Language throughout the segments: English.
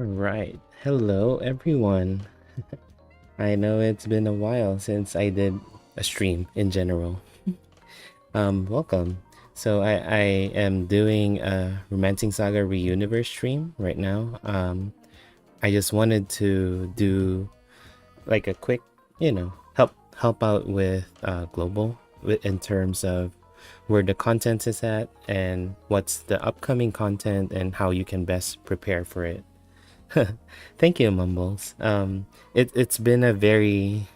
Right. Hello, everyone. I know it's been a while since I did a stream in general. Welcome. So I am doing a Romancing Saga Re stream right now. I just wanted to do like a quick, help out with global in terms of where the content is at and what's the upcoming content and how you can best prepare for it. Thank you, Mumbles. It's been a very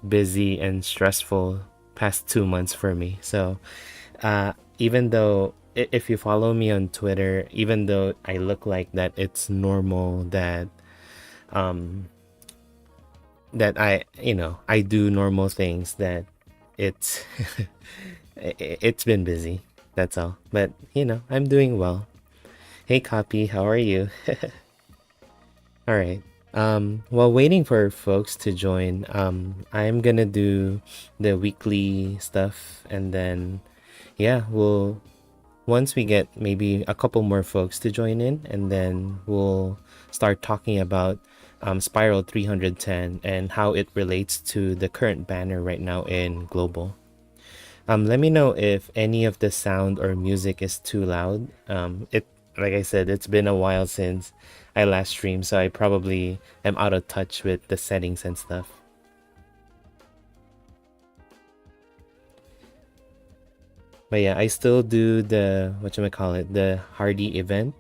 busy and stressful past 2 months for me. So, even though if you follow me on Twitter, even though I look like that, it's normal that um that I do normal things. That it's it's been busy. That's all. But I'm doing well. Hey, Copy, how are you? All right. While waiting for folks to join, I'm gonna do the weekly stuff, and then, yeah, we'll once we get maybe a couple more folks to join in, and then we'll start talking about Spiral 310 and how it relates to the current banner right now in global. Let me know if any of the sound or music is too loud. Like I said, it's been a while since I last streamed, so I probably am out of touch with the settings and stuff. But yeah, I still do the the hardy event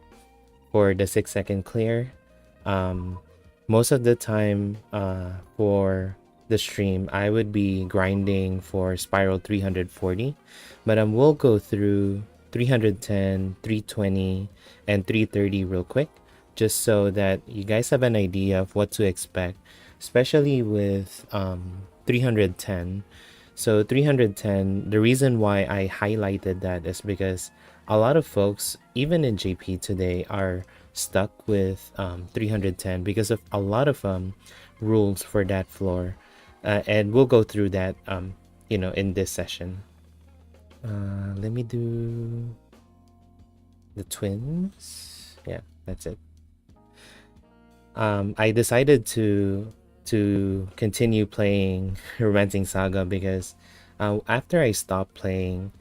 for the 6-second clear. Most of the time, for the stream, I would be grinding for Spiral 340, but we'll go through 310, 320, and 330 real quick, just so that you guys have an idea of what to expect, especially with 310. So 310, the reason why I highlighted that is because a lot of folks, even in JP today, are stuck with 310 because of a lot of rules for that floor. And we'll go through that, in this session. Let me do the twins. Yeah, that's it. I decided to continue playing Romancing Saga because after I stopped playing,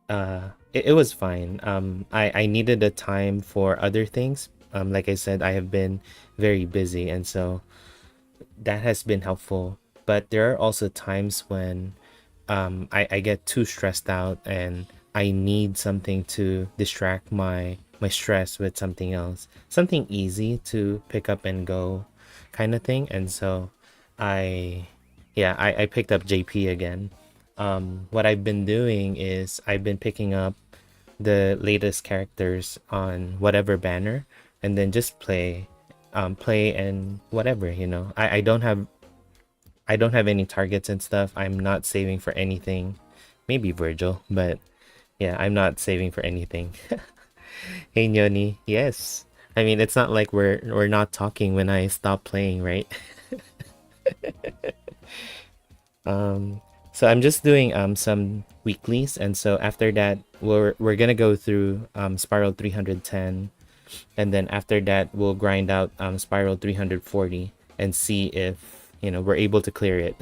it was fine. I needed a time for other things. Like I said, I have been very busy, and so that has been helpful. But there are also times when I get too stressed out and I need something to distract my stress with something else, something easy to pick up and go kind of thing. And so I picked up JP again. What I've been doing is I've been picking up the latest characters on whatever banner, and then just play and whatever. I don't have any targets and stuff. I'm not saving for anything. Maybe Virgil, but yeah, I'm not saving for anything. Hey, Nyoni. Yes. I mean, it's not like we're not talking when I stop playing, right? So I'm just doing some weeklies, and so after that we're gonna go through Spiral 310, and then after that we'll grind out Spiral 340 and see if we're able to clear it.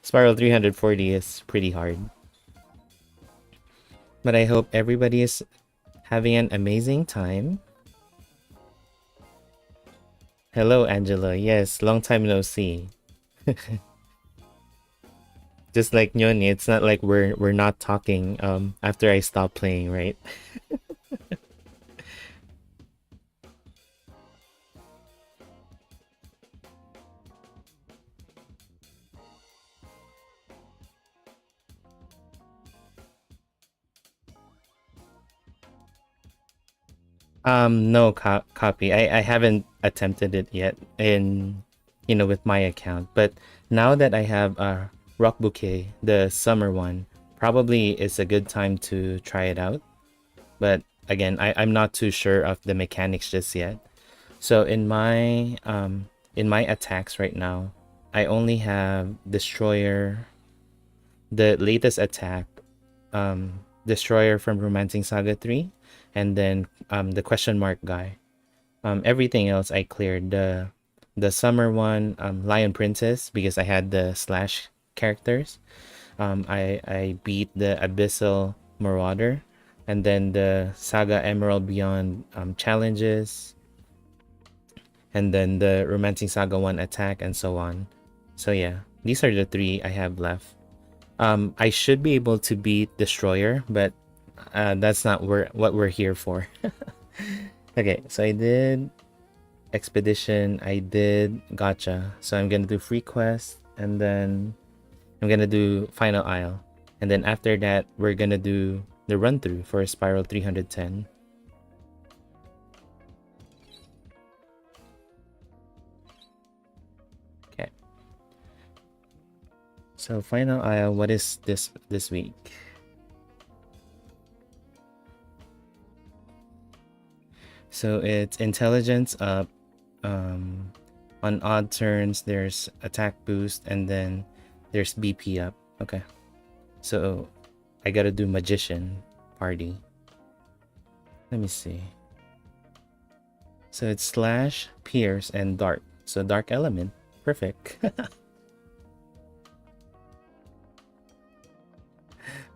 Spiral 340 is pretty hard, but I hope everybody is having an amazing time. Hello, Angela. Yes, long time no see. Just like Nyoni, it's not like we're not talking after I stop playing, right? No copy. I haven't attempted it yet in with my account, but now that I have a Rock Bouquet, the summer one, probably is a good time to try it out. But again, I'm not too sure of the mechanics just yet. So in my attacks right now, I only have Destroyer, the latest attack, Destroyer from Romancing Saga 3, and then the question mark guy. Everything else I cleared. The summer one, Lion Princess, because I had the slash characters. I beat the Abyssal Marauder, and then the Saga Emerald Beyond challenges, and then the Romancing Saga 1 attack, and so on. So yeah, these are the 3 I have left. I should be able to beat Destroyer, but that's not what we're here for. Okay, so I did Expedition, I did Gacha. So I'm gonna do Free Quest, and then I'm gonna do Final Isle. And then after that, we're gonna do the run-through for Spiral 310. Okay. So Final Isle, what is this week? So it's intelligence up. On odd turns, there's attack boost, and then there's BP up. Okay. So I gotta do Magician party. Let me see. So it's Slash, Pierce, and Dark. So Dark Element. Perfect.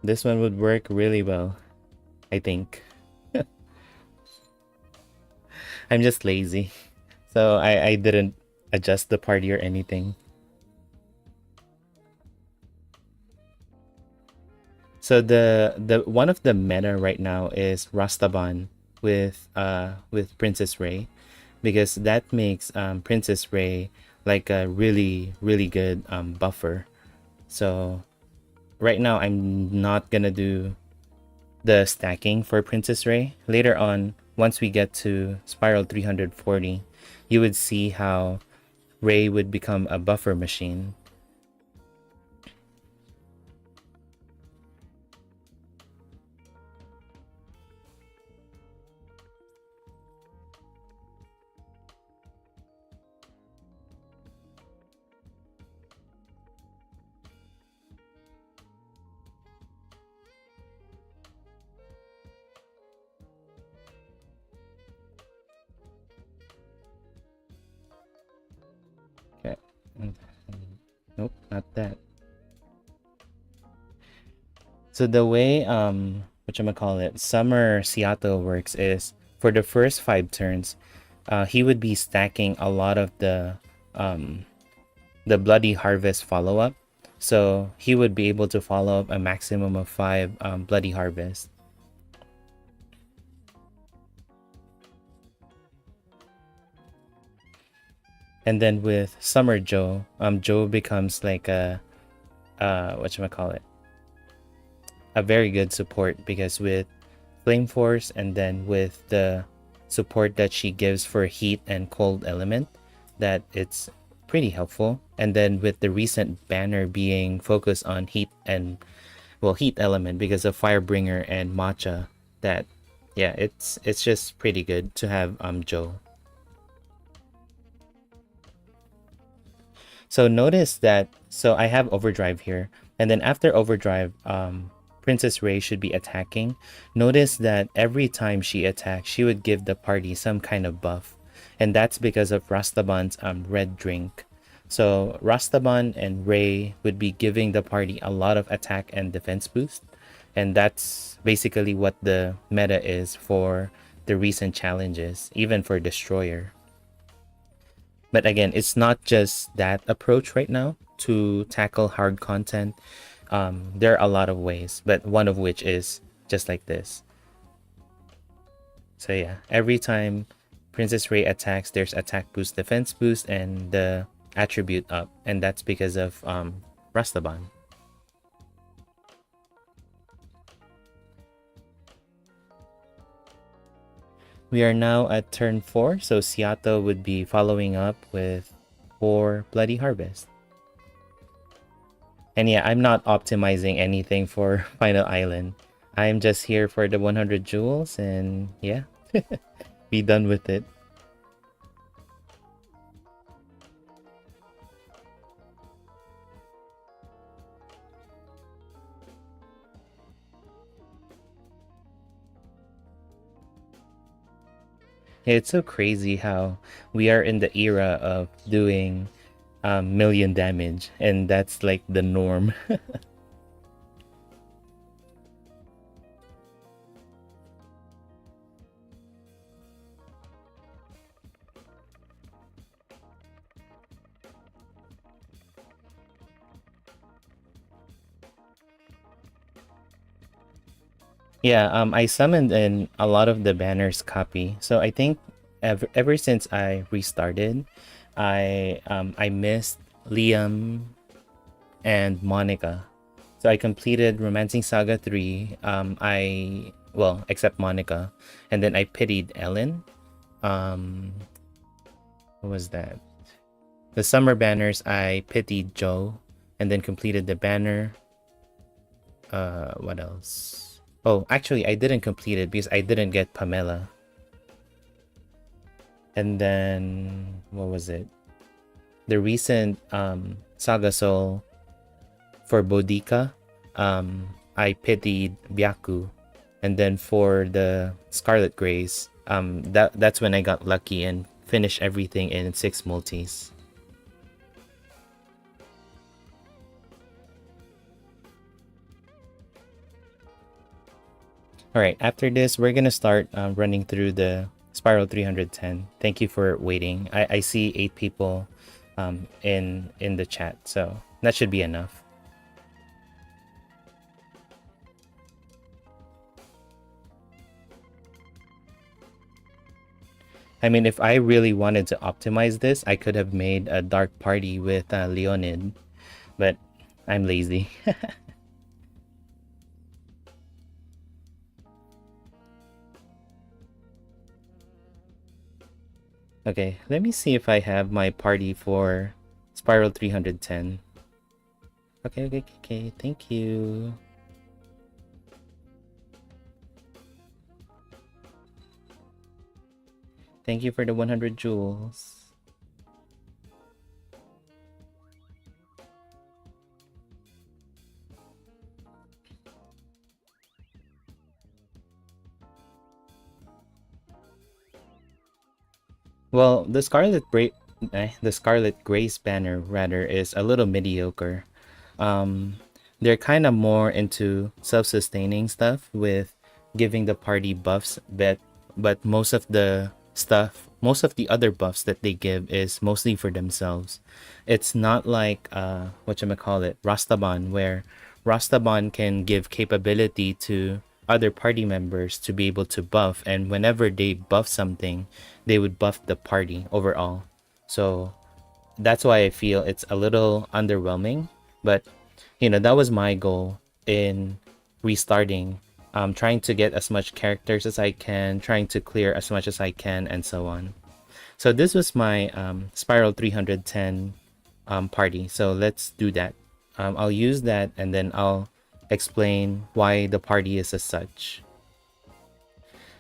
This one would work really well, I think. I'm just lazy. So I didn't adjust the party or anything. So the one of the meta right now is Rastaban with Princess Ray, because that makes Princess Ray like a really good buffer. So right now I'm not gonna do the stacking for Princess Ray. Later on, once we get to Spiral 340, you would see how Ray would become a buffer machine. Okay. Nope, not that. So the way whatchamacallit, Summer Seattle works is for the first 5 turns, he would be stacking a lot of the Bloody Harvest follow-up. So he would be able to follow up a maximum of 5 Bloody Harvest. And then with Summer Joe, Joe becomes like a whatchamacallit, a very good support, because with Flame Force and then with the support that she gives for heat and cold element, that it's pretty helpful. And then with the recent banner being focused on heat and, well, heat element because of Firebringer and Macha, that yeah, it's just pretty good to have Joe. So notice that, so I have Overdrive here, and then after Overdrive, Princess Ray should be attacking. Notice that every time she attacks, she would give the party some kind of buff, and that's because of Rastaban's red drink. So Rastaban and Ray would be giving the party a lot of attack and defense boost, and that's basically what the meta is for the recent challenges, even for Destroyer. But again, it's not just that approach right now to tackle hard content. There are a lot of ways, but one of which is just like this. So yeah, every time Princess Ray attacks, there's attack boost, defense boost, and the attribute up, and that's because of Rastaban. We are now at turn 4, so Seattle would be following up with 4 Bloody Harvest. And yeah, I'm not optimizing anything for Final Island. I'm just here for the 100 jewels and yeah, be done with it. It's so crazy how we are in the era of doing million damage, and that's like the norm. Yeah, I summoned in a lot of the banners copy. So I think ever since I restarted, I missed Liam and Monica. So I completed Romancing Saga 3. Well, except Monica. And then I pitied Ellen. Um what was that? The summer banners, I pitied Joe and then completed the banner. What else? Oh, actually I didn't complete it because I didn't get Pamela. And then what was it? The recent Saga Soul for Boudica, I pitied Byaku. And then for the Scarlet Grace, that's when I got lucky and finished everything in 6 multis. Alright, after this, we're gonna start running through the Spiral 310. Thank you for waiting. I see 8 people in the chat, so that should be enough. I mean, if I really wanted to optimize this, I could have made a dark party with Leonid, but I'm lazy. Okay, let me see if I have my party for Spiral 310. Okay, thank you. Thank you for the 100 jewels. Well, the Scarlet Grace banner rather is a little mediocre. They're kind of more into self-sustaining stuff with giving the party buffs, but most of the other buffs that they give is mostly for themselves. It's not like whatchamacallit, Rastaban, where Rastaban can give capability to other party members to be able to buff, and whenever they buff something, they would buff the party overall. So that's why I feel it's a little underwhelming. But that was my goal in restarting. Trying to get as much characters as I can, trying to clear as much as I can, and so on. So this was my Spiral 310 party. So let's do that. I'll use that and then I'll explain why the party is as such.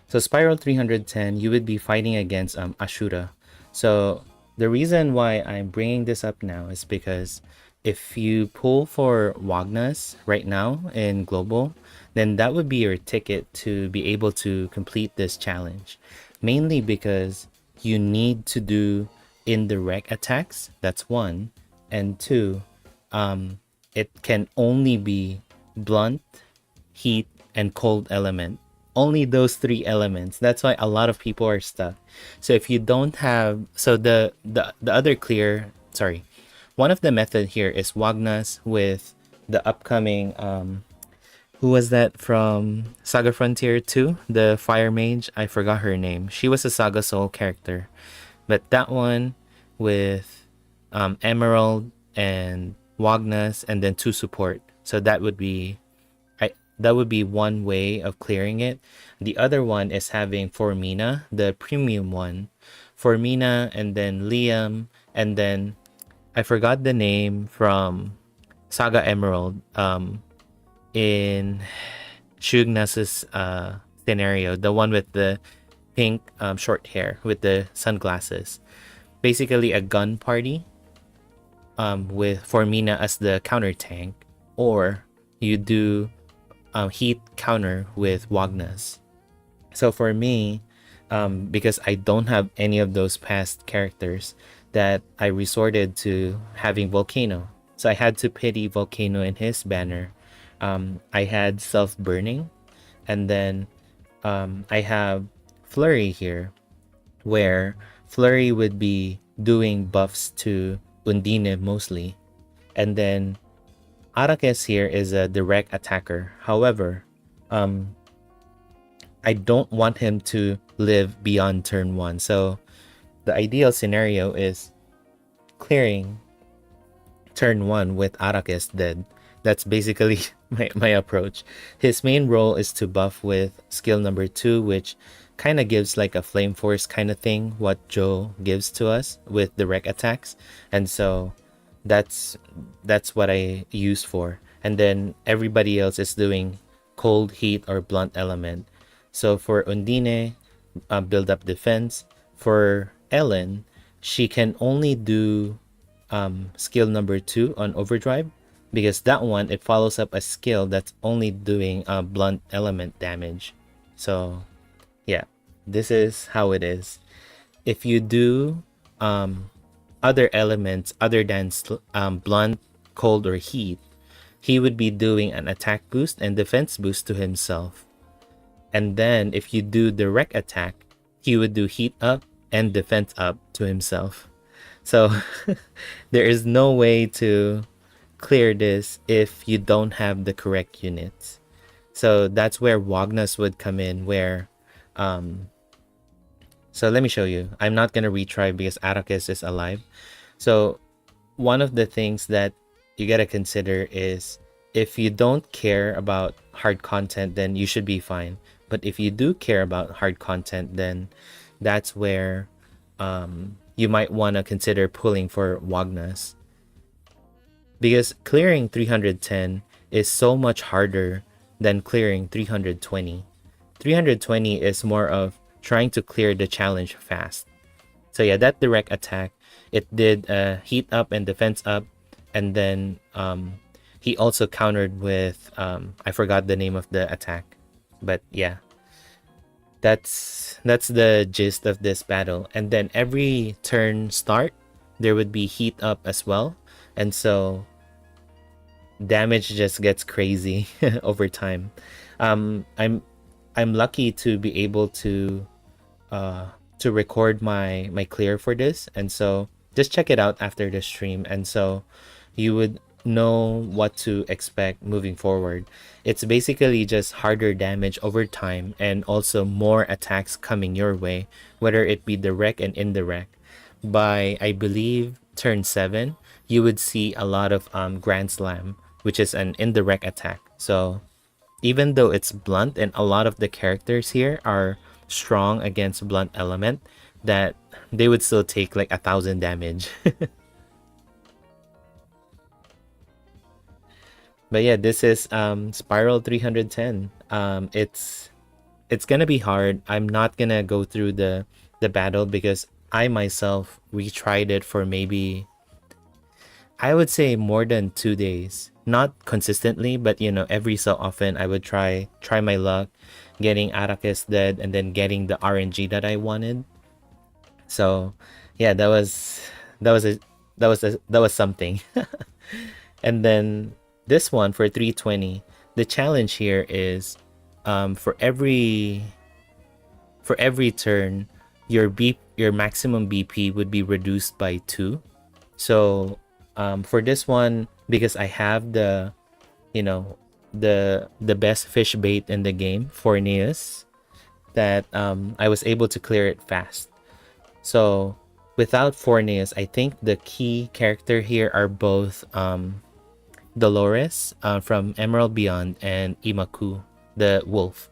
So Spiral 310, you would be fighting against Ashura. So the reason why I'm bringing this up now is because if you pull for Wagnas right now in Global, then that would be your ticket to be able to complete this challenge. Mainly because you need to do indirect attacks, that's 1. And 2, it can only be blunt, heat, and cold element. Only those 3 elements. That's why a lot of people are stuck. So if you don't have, so the other clear, sorry, one of the method here is Wagnas with the upcoming who was that from Saga Frontier 2? The Fire Mage? I forgot her name. She was a Saga Soul character. But that one with Emerald and Wagnas and then 2 support. So that would be one way of clearing it. The other one is having Formina, the premium one. Formina and then Liam and then I forgot the name from Saga Emerald in Shugnas's scenario, the one with the pink short hair with the sunglasses. Basically a gun party with Formina as the counter tank, or you do heat counter with Wagnas. So for me, because I don't have any of those past characters, that I resorted to having Volcano. So I had to pity Volcano in his banner. I had Self-Burning, and then I have Flurry here, where Flurry would be doing buffs to Undine mostly. And then Arrakis here is a direct attacker. However, I don't want him to live beyond turn 1. So the ideal scenario is clearing turn 1 with Arrakis dead. That's basically my approach. His main role is to buff with skill number 2, which kind of gives like a flame force kind of thing, what Joe gives to us with direct attacks. And so that's what I use for. And then everybody else is doing cold, heat, or blunt element. So for Undine, build up defense. For Ellen, she can only do skill number 2 on overdrive, because that one, it follows up a skill that's only doing blunt element damage. So yeah, this is how it is. If you do other elements other than blunt, cold, or heat, he would be doing an attack boost and defense boost to himself. And then if you do direct attack, he would do heat up and defense up to himself. So there is no way to clear this if you don't have the correct units. So that's where Wagnas would come in, where so let me show you. I'm not gonna retry because Arrakis is alive. So one of the things that you gotta consider is, if you don't care about hard content, then you should be fine. But if you do care about hard content, then that's where you might want to consider pulling for Wagnas. Because clearing 310 is so much harder than clearing 320. 320 is more of trying to clear the challenge fast. So yeah, that direct attack, it did heat up and defense up, and then he also countered with I forgot the name of the attack, but yeah, that's the gist of this battle. And then every turn start, there would be heat up as well, and so damage just gets crazy over time. I'm lucky to be able to record my clear for this, and so just check it out after the stream, and so you would know what to expect moving forward. It's basically just harder damage over time, and also more attacks coming your way, whether it be direct and indirect. By, I believe, turn 7, you would see a lot of Grand Slam, which is an indirect attack. So even though it's blunt, and a lot of the characters here are strong against blunt element, that they would still take like 1,000 damage. But yeah, this is Spiral 310. It's gonna be hard. I'm not gonna go through the battle because I myself retried it for maybe, I would say, more than 2 days. Not consistently, but you know, every so often I would try my luck getting Arrakis dead and then getting the RNG that I wanted. So yeah, that was something. And then this one for 320, the challenge here is for every turn, your maximum BP would be reduced by 2. So for this one, because I have the best fish bait in the game, Forneus, that I was able to clear it fast. So without Forneus, I think the key character here are both Dolores from Emerald Beyond and Imaku, the wolf.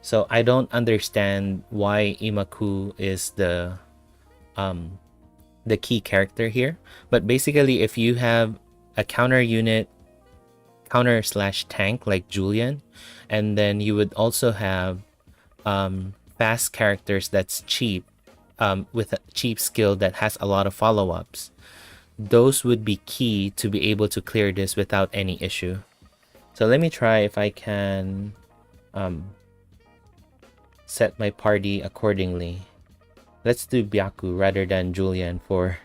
So I don't understand why Imaku is the key character here. But basically, if you have a counter unit, counter/tank like Julian, and then you would also have fast characters that's cheap, with a cheap skill that has a lot of follow-ups, those would be key to be able to clear this without any issue. So let me try if I can set my party accordingly. Let's do Byaku rather than Julian for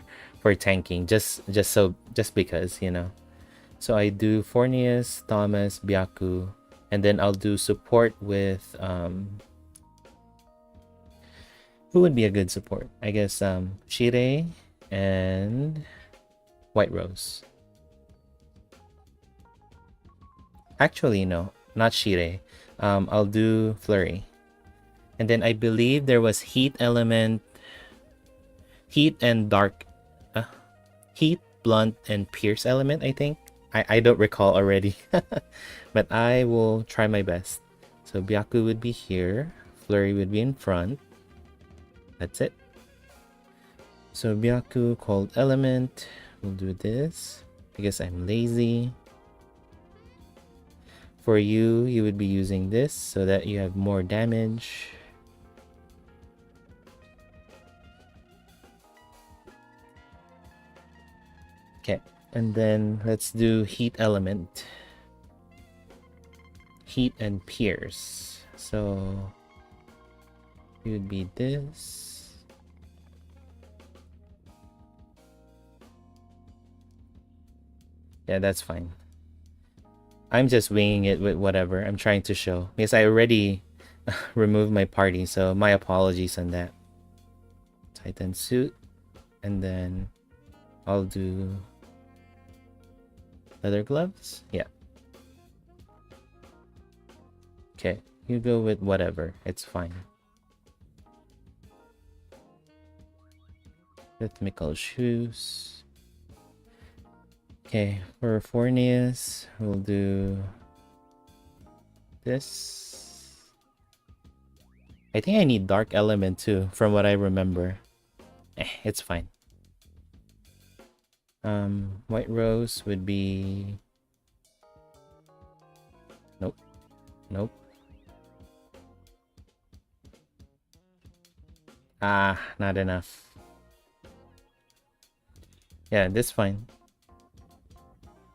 tanking, just because, you know. So I do Fornius, Thomas, Byaku, and then I'll do support with who would be a good support? I guess Shire and White Rose. Actually, no, not Shire. I'll do Flurry. And then I believe there was Heat Element, Heat and Dark, Heat, Blunt, and Pierce Element, I think. I don't recall already. But I will try my best. So Byaku would be here. Flurry would be in front. That's it. So Byaku, Cold Element. We'll do this because I'm lazy. For you, you would be using this so that you have more damage. Okay, and then let's do Heat Element. Heat and Pierce. So it would be this. Yeah, that's fine. I'm just winging it with whatever I'm trying to show because I already removed my party, so my apologies on that. Titan suit, and then I'll do leather gloves. Yeah. Okay, you go with whatever. It's fine. Rhythmical shoes. Okay, for Fornius, we'll do this. I think I need Dark Element too, from what I remember. It's fine. White Rose would be... Nope. Nope. Ah, not enough. Yeah, this fine.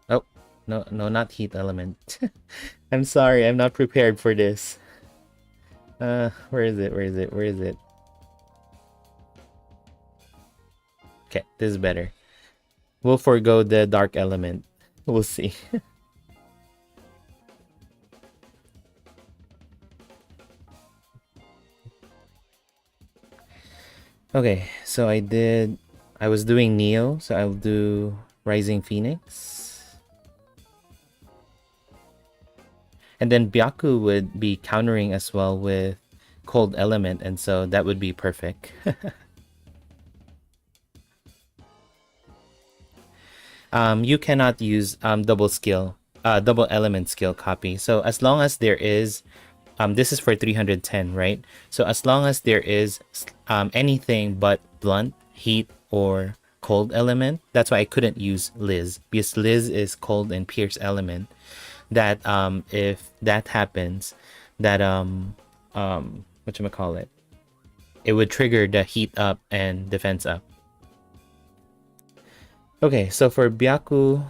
Oh, no, not Heat Element. I'm sorry, I'm not prepared for this. Where is it? Okay, this is better. We'll forego the Dark Element. We'll see. Okay, so I was doing Neo, so I'll do Rising Phoenix. And then Byaku would be countering as well with Cold Element, and so that would be perfect. You cannot use double element skill copy. So as long as there is, this is for 310, right? So as long as there is anything but Blunt, Heat, or Cold Element, that's why I couldn't use Liz, because Liz is Cold and Pierce Element. That if that happens, that whatchamacallit, it would trigger the Heat up and defense up. Okay, so for Byaku,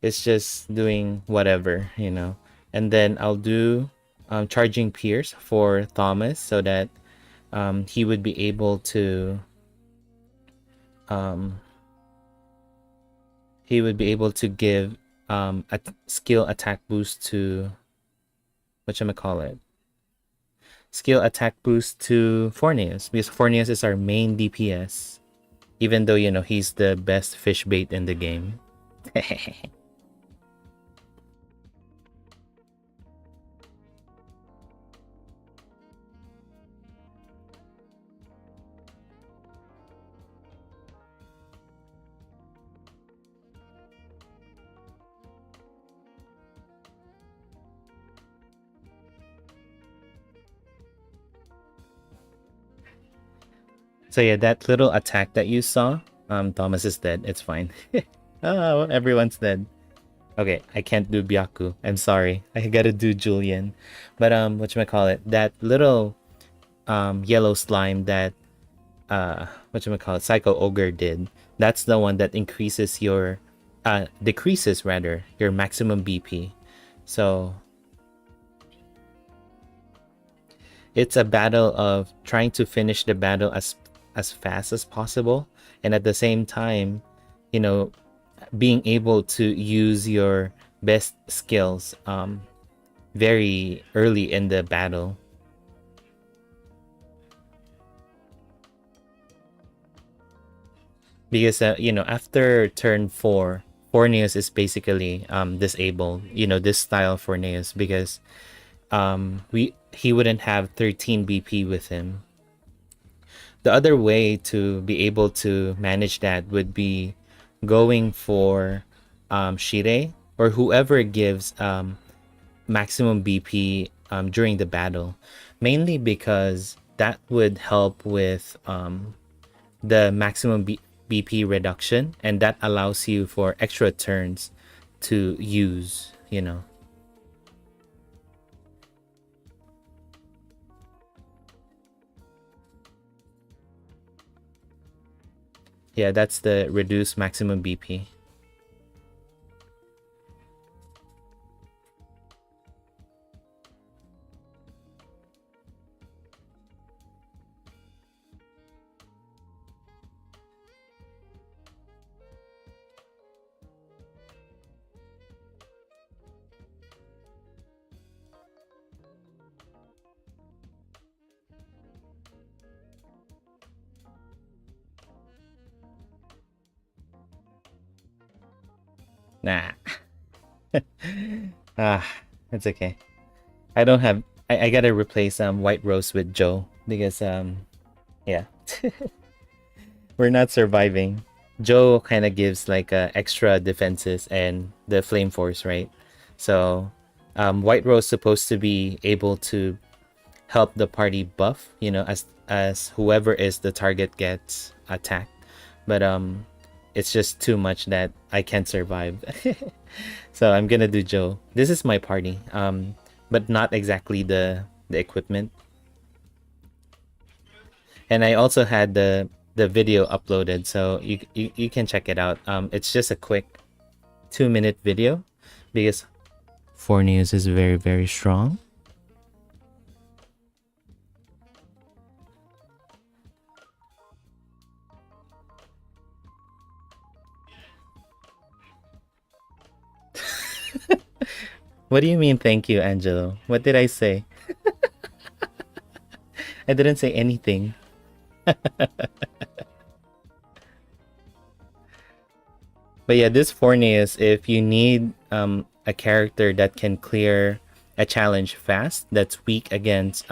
it's just doing whatever, you know. And then I'll do charging Pierce for Thomas so that he would be able to give a skill attack boost to skill attack boost to Fornius, because Fornius is our main DPS, even though, you know, he's the best fish bait in the game. So yeah, that little attack that you saw, Thomas is dead. It's fine. Oh, everyone's dead. Okay, I can't do Byaku. I'm sorry. I gotta do Julian. But that little yellow slime that Psycho Ogre did. That's the one that increases your decreases rather your maximum BP. So it's a battle of trying to finish the battle as fast as possible, and at the same time, you know, being able to use your best skills very early in the battle. Because you know, after turn 4, Forneus is basically disabled, you know, this style Forneus, because he wouldn't have 13 BP with him. The other way to be able to manage that would be going for Shire, or whoever gives maximum BP during the battle, mainly because that would help with the maximum BP reduction, and that allows you for extra turns to use, you know. Yeah, that's the reduced maximum BP. Nah. Ah, it's okay. I don't have. I gotta replace White Rose with Joe because yeah, we're not surviving. Joe kind of gives like extra defenses and the Flame Force, right? So White Rose supposed to be able to help the party buff, you know, as whoever is the target gets attacked. But it's just too much that I can't survive. So I'm gonna do Joe. This is my party, but not exactly the equipment. And I also had the video uploaded, so you can check it out. It's just a quick 2-minute video because Forneus is very, very strong. What do you mean thank you, Angelo? What did I say? I didn't say anything. But yeah, this Forneus, if you need a character that can clear a challenge fast, that's weak against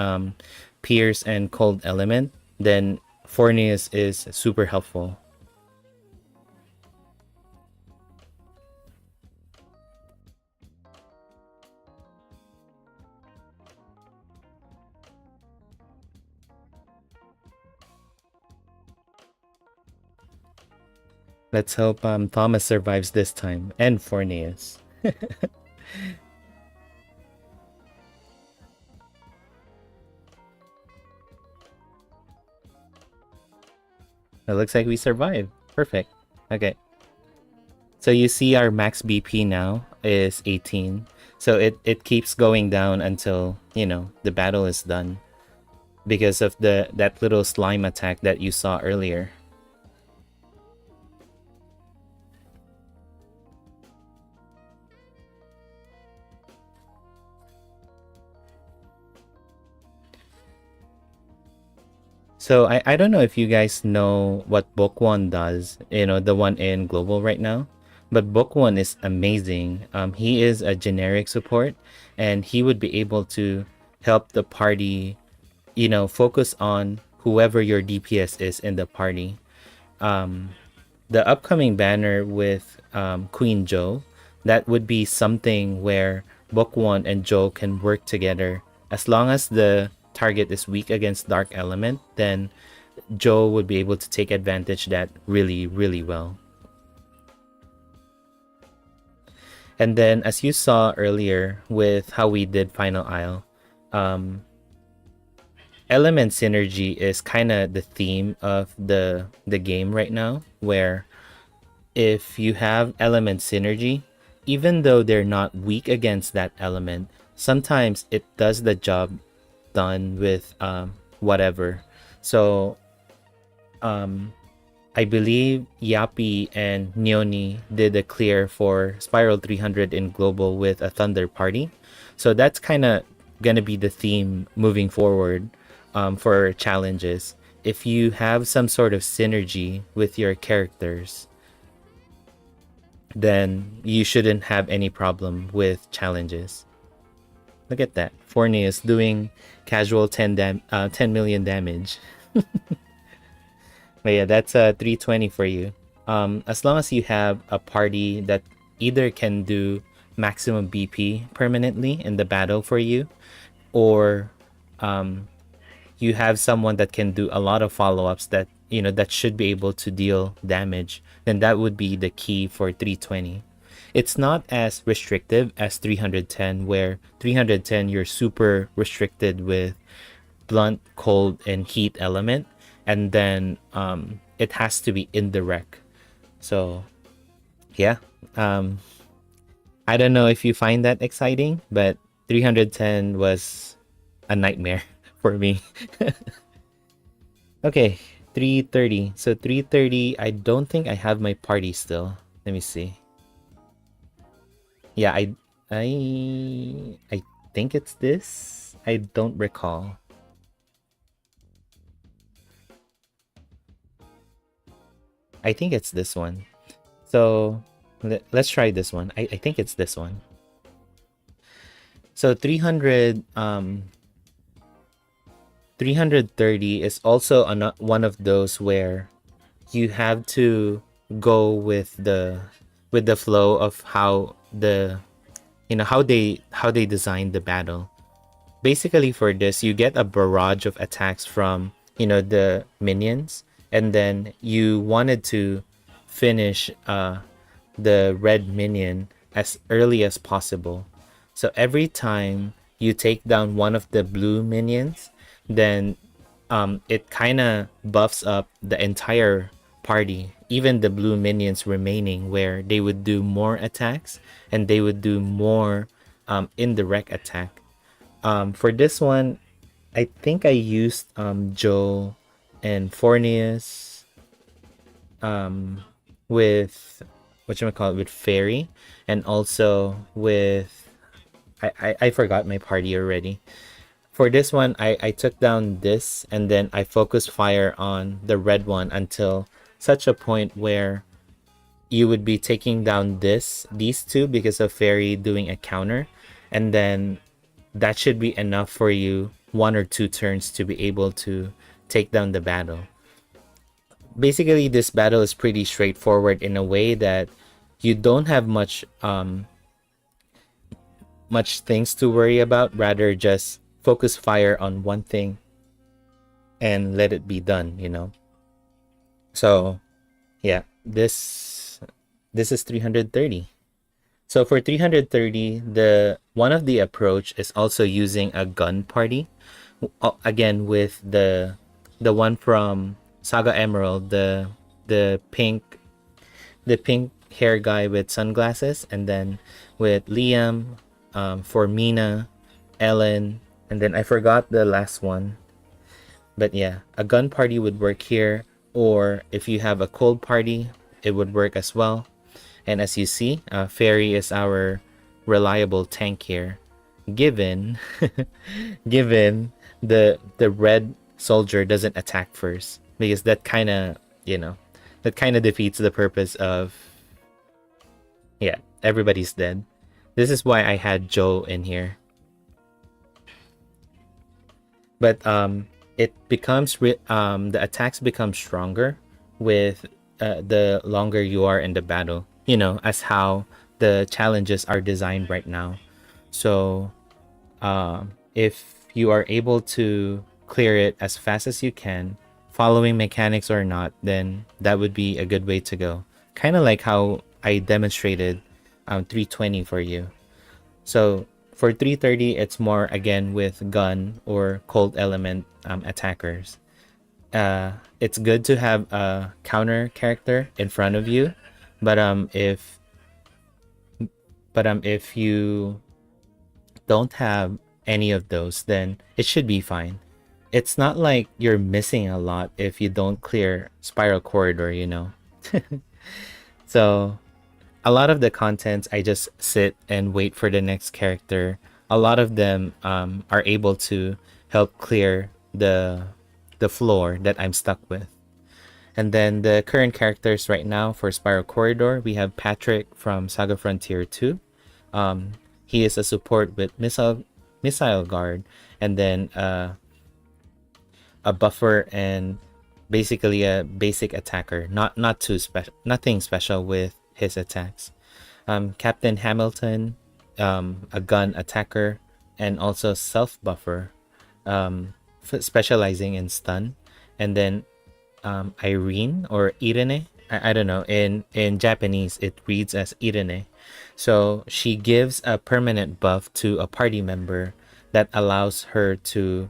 Pierce and Cold Element, then Forneus is super helpful. Let's hope Thomas survives this time, and Forneus. It looks like we survived. Perfect. Okay. So you see our max BP now is 18. So it keeps going down until, you know, the battle is done. Because of that little slime attack that you saw earlier. So I don't know if you guys know what Book 1 does, you know, the one in Global right now. But Book 1 is amazing. He is a generic support, and he would be able to help the party, you know, focus on whoever your DPS is in the party. The upcoming banner with Queen Joe, that would be something where Book 1 and Joe can work together. As long as the target is weak against Dark Element, then Joe would be able to take advantage of that really, really well. And then, as you saw earlier with how we did Final Isle, element synergy is kind of the theme of the game right now, where if you have element synergy, even though they're not weak against that element, sometimes it does the job done with whatever. So I believe Yapi and Neoni did a clear for Spiral 300 in global with a Thunder Party. So that's kind of gonna be the theme moving forward for challenges. If you have some sort of synergy with your characters, then you shouldn't have any problem with challenges. Look at that. Forney is doing casual 10 million damage. But yeah, that's 320 for you. As long as you have a party that either can do maximum BP permanently in the battle for you, or you have someone that can do a lot of follow-ups that that should be able to deal damage, then that would be the key for 320. It's not as restrictive as 310, where 310 you're super restricted with blunt, cold, and heat element, and then it has to be indirect. So yeah, I don't know if you find that exciting, but 310 was a nightmare for me. Okay, 330. So 330, I don't think I have my party still. Let me see. Yeah, I think it's this. I don't recall. I think it's this one. So let's try this one. I think it's this one. So 330 is also one of those where you have to go with the flow of how how they designed the battle. Basically for this, you get a barrage of attacks from the minions, and then you wanted to finish the red minion as early as possible. So every time you take down one of the blue minions, then it kind of buffs up the entire party, even the blue minions remaining, where they would do more attacks and they would do more indirect attack. For this one, I think I used Joe and Fornius with with Fairy, and also with I forgot my party already. For this one, I took down this, and then I focused fire on the red one until such a point where you would be taking down these two because of Fairy doing a counter, and then that should be enough for you 1 or 2 turns to be able to take down the battle. Basically, this battle is pretty straightforward in a way that you don't have much things to worry about. Rather, just focus fire on one thing and let it be done, So yeah, this is 330. So for 330, the one of the approach is also using a gun party, again with the one from Saga Emerald, the pink hair guy with sunglasses, and then with Liam, for Mina, Ellen, and then I forgot the last one. But yeah, a gun party would work here, or if you have a cold party, it would work as well. And as you see, Fairy is our reliable tank here, given given the red soldier doesn't attack first, because that kind of defeats the purpose of, yeah, everybody's dead. This is why I had Joe in here. But it becomes the attacks become stronger with the longer you are in the battle, as how the challenges are designed right now. So if you are able to clear it as fast as you can, following mechanics or not, then that would be a good way to go. Kind of like how I demonstrated 320 for you. So for 330, it's more again with gun or cold element attackers. It's good to have a counter character in front of you, but if you don't have any of those, then it should be fine. It's not like you're missing a lot if you don't clear Spiral Corridor, you know. So a lot of the contents, I just sit and wait for the next character. A lot of them are able to help clear the floor that I'm stuck with. And then the current characters right now for Spiral Corridor, we have Patrick from Saga Frontier 2. He is a support with Missile Guard, and then a buffer and basically a basic attacker. Not too special, nothing special with his attacks. Captain Hamilton, a gun attacker, and also self buffer, specializing in stun. And then Irene or Irene, I don't know, in Japanese it reads as Irene. So she gives a permanent buff to a party member that allows her to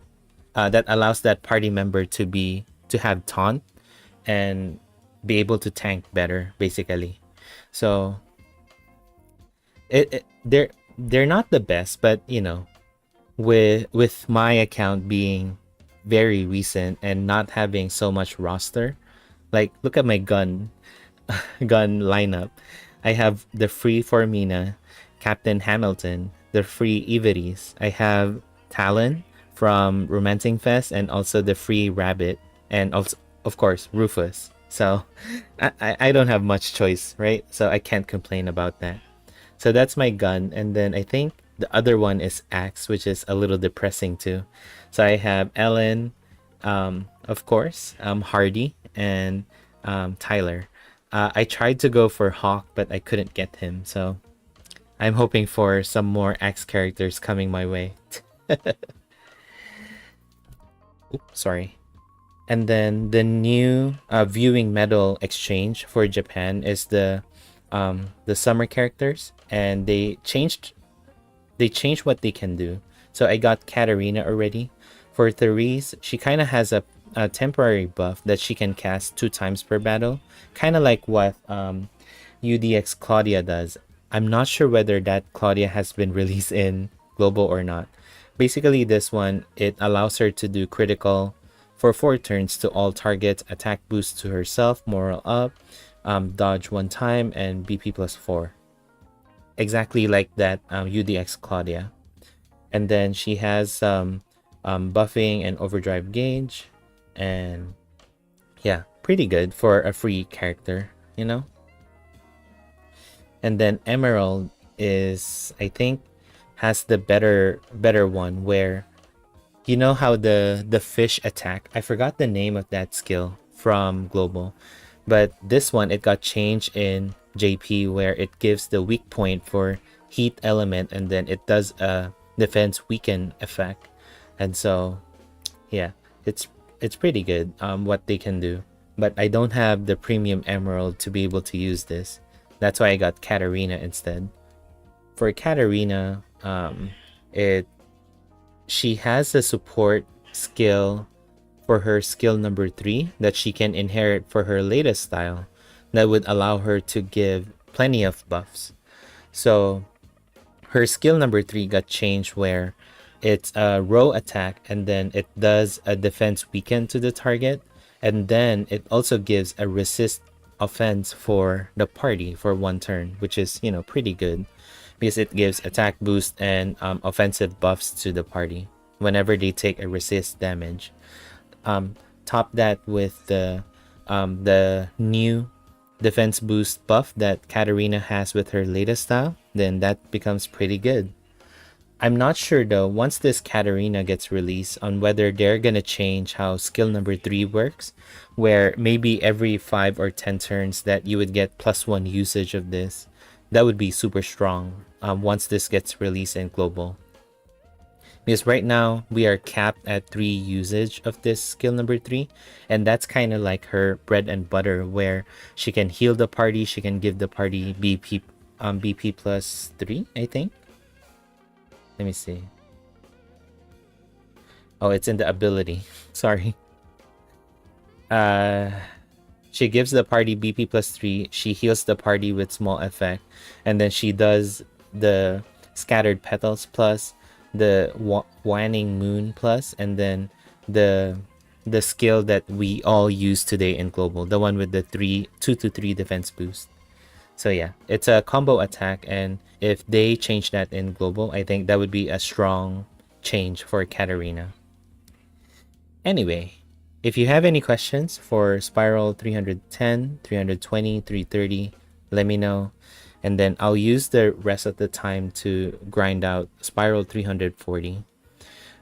that allows that party member to have taunt and be able to tank better, basically. So they're not the best, but you know, with my account being very recent and not having so much roster, like look at my gun lineup. I have the free Formina, Captain Hamilton, the free Iveris. I have Talon from Romancing Fest, and also the free Rabbit, and also of course Rufus. So I don't have much choice, right? So I can't complain about that. So that's my gun. And then I think the other one is Axe, which is a little depressing too. So I have Ellen, of course, Hardy, and Tyler. I tried to go for Hawk, but I couldn't get him. So I'm hoping for some more Axe characters coming my way. Oops, sorry. And then the new viewing medal exchange for Japan is the summer characters, and they changed what they can do. So I got Katarina already. For Therese, she kind of has a temporary buff that she can cast 2 times per battle, kind of like what UDX Claudia does. I'm not sure whether that Claudia has been released in global or not. Basically, this one, it allows her to do critical for 4 turns to all targets, attack boost to herself, moral up, dodge 1 time, and BP plus 4. Exactly like that UDX Claudia. And then she has buffing and overdrive gauge, and yeah, pretty good for a free character, you know. And then Emerald is, I think, has the better one, where you know how the fish attack, I forgot the name of that skill from global, but this one, it got changed in JP, where it gives the weak point for heat element, and then it does a defense weaken effect. And so yeah, it's pretty good what they can do. But I don't have the premium emerald to be able to use this. That's why I got Katarina instead. For Katarina, she has a support skill for her skill number 3 that she can inherit for her latest style, that would allow her to give plenty of buffs. So her skill number 3 got changed, where it's a row attack, and then it does a defense weaken to the target, and then it also gives a resist offense for the party for 1 turn, which is, you know, pretty good, because it gives attack boost and offensive buffs to the party whenever they take a resist damage. Top that with the new defense boost buff that Katarina has with her latest style, then that becomes pretty good. I'm not sure though, once this Katarina gets released, on whether they're gonna change how skill number 3 works, where maybe every 5 or 10 turns that you would get +1 usage of this. That would be super strong once this gets released in global. Because right now we are capped at 3 usage of this skill number 3, and that's kind of like her bread and butter, where she can heal the party, she can give the party BP plus 3, I think. Let me see. Oh, it's in the ability. Sorry. She gives the party BP plus 3, she heals the party with small effect, and then she does the scattered petals plus the Waning Moon Plus, and then the skill that we all use today in global, the one with the 2 to 3 defense boost. So yeah, it's a combo attack, and if they change that in global, I think that would be a strong change for Katarina. Anyway, if you have any questions for Spiral 310, 320, 330, let me know. And then I'll use the rest of the time to grind out Spiral 340.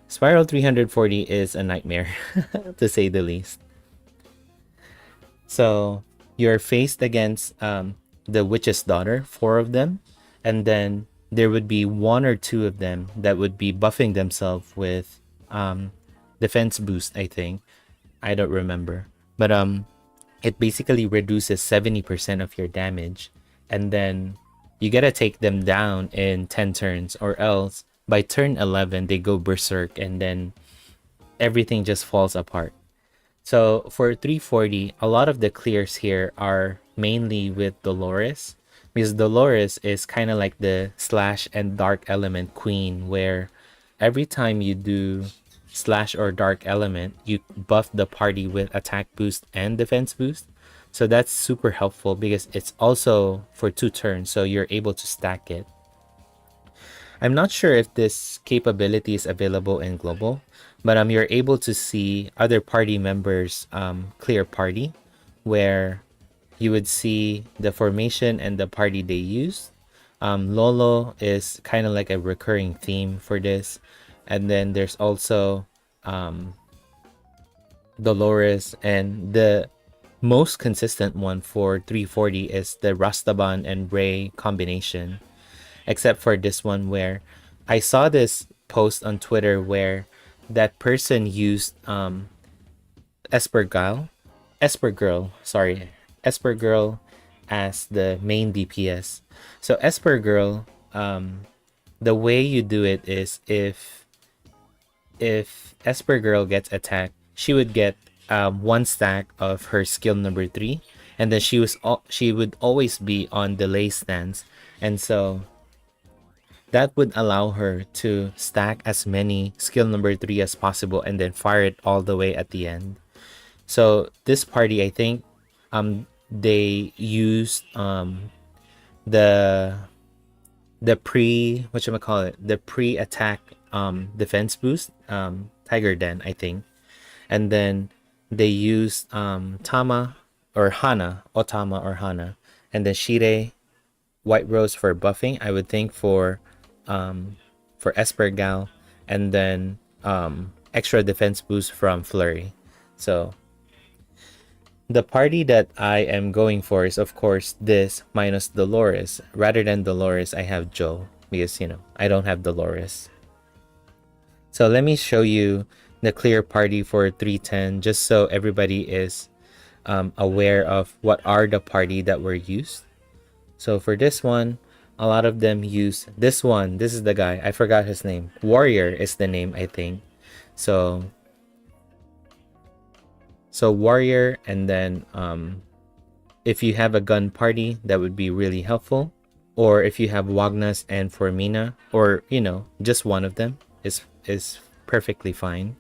Spiral 340 is a nightmare, to say the least. So you're faced against the Witch's Daughter, 4 of them. And then there would be 1 or 2 of them that would be buffing themselves with defense boost, I think. I don't remember. But it basically reduces 70% of your damage. And then you gotta take them down in 10 turns, or else by turn 11 they go berserk, and then everything just falls apart. So for 340, a lot of the clears here are mainly with Dolores, because Dolores is kind of like the slash and dark element queen, where every time you do slash or dark element, you buff the party with attack boost and defense boost. So that's super helpful because it's also for 2 turns, so you're able to stack it. I'm not sure if this capability is available in global, but you're able to see other party members clear party, where you would see the formation and the party they use. Lolo is kind of like a recurring theme for this. And then there's also Dolores, and the most consistent one for 340 is the Rastaban and Ray combination, except for this one where I saw this post on Twitter where that person used Esper Girl as the main DPS. So Esper Girl, the way you do it is if Esper Girl gets attacked, she would get 1 stack of her skill number 3, and then she would always be on delay stance, and so that would allow her to stack as many skill number 3 as possible and then fire it all the way at the end. So this party, I think they used the pre-attack defense boost, Tiger Den, I think. And then they used Otama or Hana, and then Shire, White Rose for buffing, I would think, for Esper Gal, and then extra defense boost from Flurry. So the party that I am going for is, of course, this minus Dolores. Rather than Dolores, I have Joe, because, I don't have Dolores. So let me show you the clear party for 310, just so everybody is aware of what are the party that were used. So for this one, a lot of them use this one. This is the guy. I forgot his name. Warrior is the name, I think. So Warrior, and then if you have a gun party, that would be really helpful. Or if you have Wagnas and Formina, or just one of them is perfectly fine.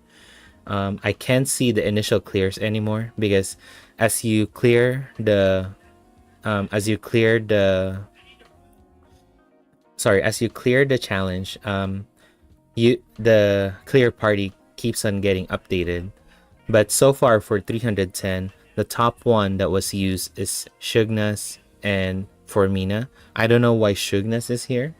I can't see the initial clears anymore, because as you clear the challenge, the clear party keeps on getting updated. But so far for 310, the top one that was used is Shugnas and Formina. I don't know why Shugnas is here,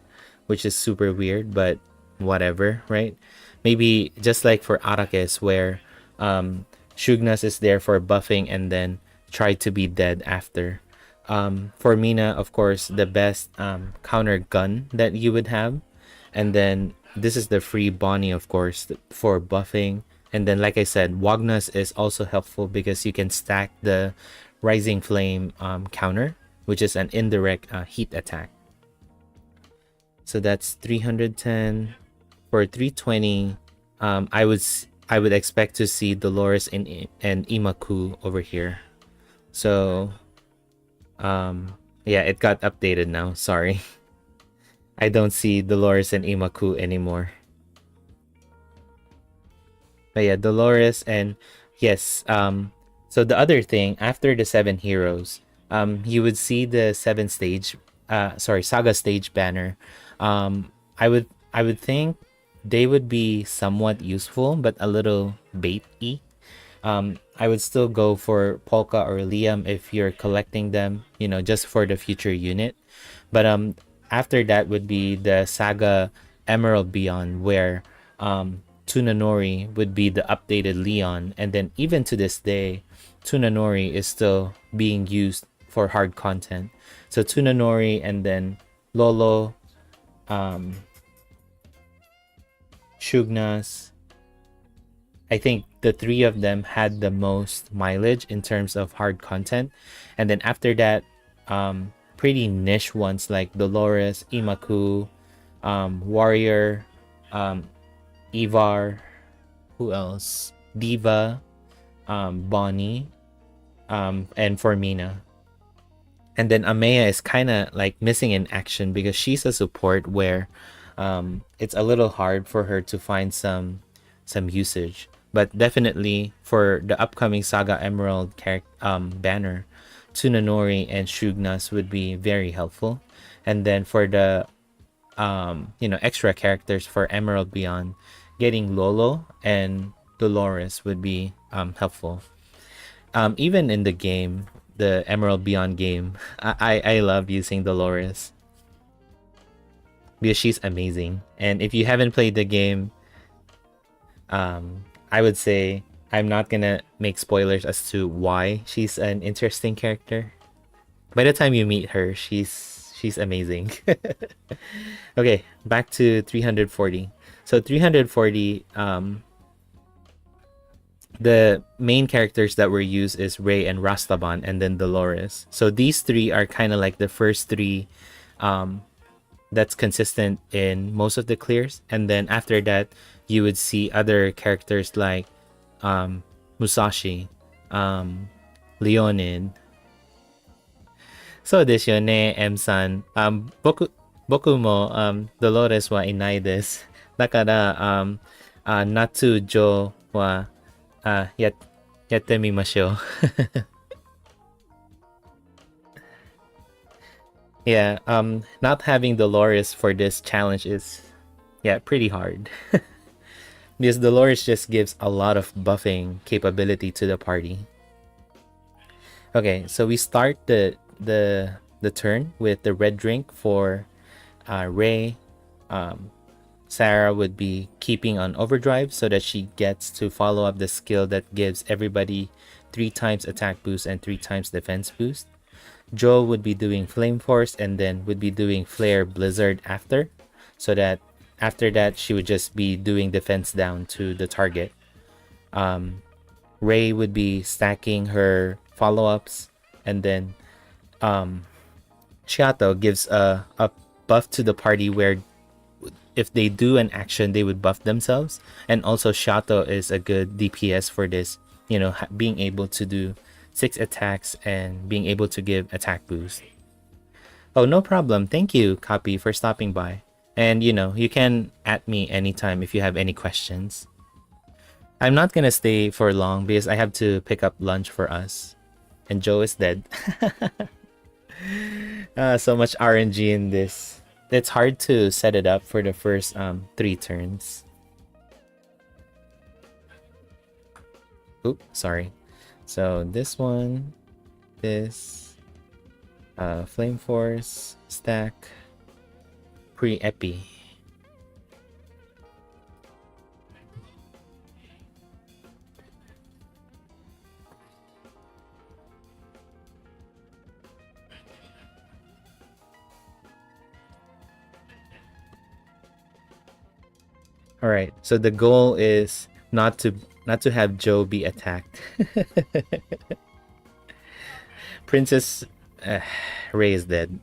which is super weird, but whatever, right? Maybe just like for Arrakis, where Shugnas is there for buffing and then try to be dead after. Formina, of course, the best counter gun that you would have. And then this is the free Bonnie, of course, for buffing. And then, like I said, Wagnas is also helpful because you can stack the Rising Flame counter, which is an indirect heat attack. So that's 310. For 320, I would expect to see Dolores and Imaku over here. So yeah, it got updated now. Sorry. I don't see Dolores and Imaku anymore. But yeah, Dolores and yes. So the other thing after the 7 heroes, you would see the 7 stage, sorry, Saga stage banner. I would think they would be somewhat useful, but a little bait-y. I would still go for Polka or Liam if you're collecting them, just for the future unit. But after that would be the Saga Emerald Beyond, where Tsunanori would be the updated Leon, and then even to this day, Tsunanori is still being used for hard content. So Tsunanori and then Lolo, Shugnas. I think the three of them had the most mileage in terms of hard content. And then after that, pretty niche ones like Dolores, Imaku, Warrior, Ivar, who else? Diva, Bonnie, and Formina. And then Amaya is kind of like missing in action because she's a support where it's a little hard for her to find some usage. But definitely for the upcoming Saga Emerald banner, Tsunanori and Shugnas would be very helpful. And then for the extra characters for Emerald Beyond, getting Lolo and Dolores would be helpful. Even in the game, the Emerald Beyond game, I love using Dolores because she's amazing. And if you haven't played the game, I would say I'm not gonna make spoilers as to why she's an interesting character. By the time you meet her, she's amazing. Okay, back to 340. So 340, the main characters that were used is Rey and Rastaban, and then Dolores. So these three are kind of like the first three that's consistent in most of the clears. And then after that, you would see other characters like Musashi, Leonin. So desu yo ne, M-san. Boku mo Dolores wa inai desu. Dakara Natsu Jo wa yatte mimashou. Yeah, not having Dolores for this challenge is pretty hard. Because Dolores just gives a lot of buffing capability to the party. Okay, so we start the turn with the red drink for Rey. Sarah would be keeping on overdrive so that she gets to follow up the skill that gives everybody 3 times attack boost and 3 times defense boost. Joe would be doing Flame Force and then would be doing Flare Blizzard after, so that after that she would just be doing defense down to the target. Rey would be stacking her follow-ups, and then Shiato gives a buff to the party where if they do an action they would buff themselves, and also Shiato is a good DPS for this, being able to do 6 attacks and being able to give attack boost. Oh, no problem. Thank you, Copy, for stopping by. And you can at me anytime if you have any questions. I'm not gonna stay for long because I have to pick up lunch for us. And Joe is dead. So much RNG in this. It's hard to set it up for the first 3 turns. Oop, sorry. So this one, Flame Force, stack, pre-epi. All right, so the goal is not to have Joe be attacked. Princess Rey is dead.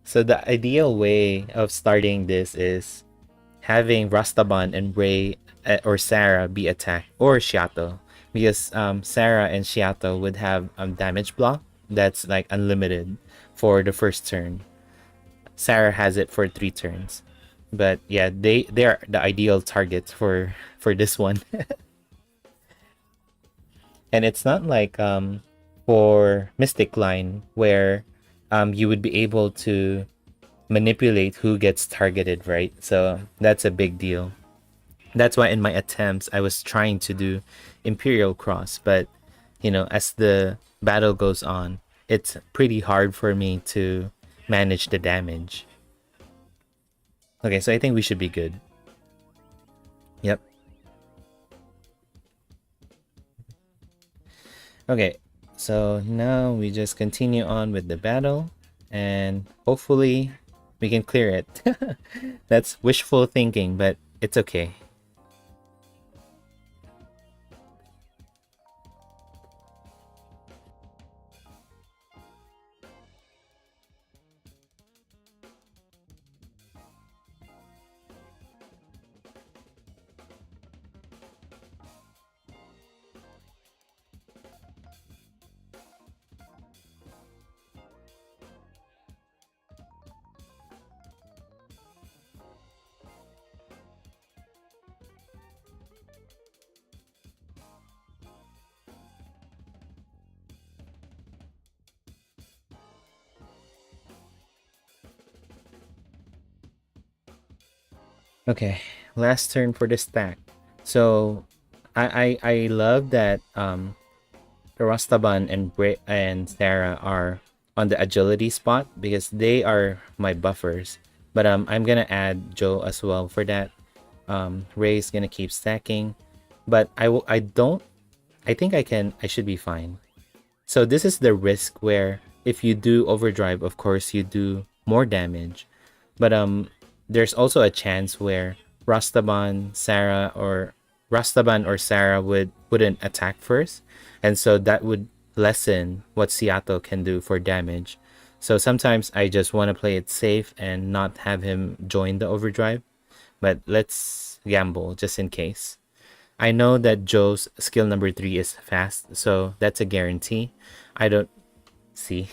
So the ideal way of starting this is having Rastaban and Rey or Sarah be attacked, or Shiato, because Sarah and Shiato would have damage block that's like unlimited for the first turn. Sarah has it for 3 turns. But yeah, they are the ideal targets for this one. And it's not like for Mystic Line where you would be able to manipulate who gets targeted, right? So that's a big deal. That's why in my attempts I was trying to do Imperial Cross, but you know, as the battle goes on, it's pretty hard for me to manage the damage. Okay, so I think we should be good. Yep. Okay, so now we just continue on with the battle and hopefully we can clear it. That's wishful thinking, but it's okay. Okay, last turn for the stack. So I love that Rastaban and Sarah are on the agility spot because they are my buffers. But I'm gonna add Joe as well for that. Ray's gonna keep stacking, but I don't I think I should be fine. So this is the risk where if you do overdrive, of course you do more damage. But there's also a chance where Rastaban or Sarah wouldn't attack first. And so that would lessen what Seattle can do for damage. So sometimes I just want to play it safe and not have him join the overdrive. But let's gamble just in case. I know that Joe's skill number 3 is fast, so that's a guarantee. I don't see.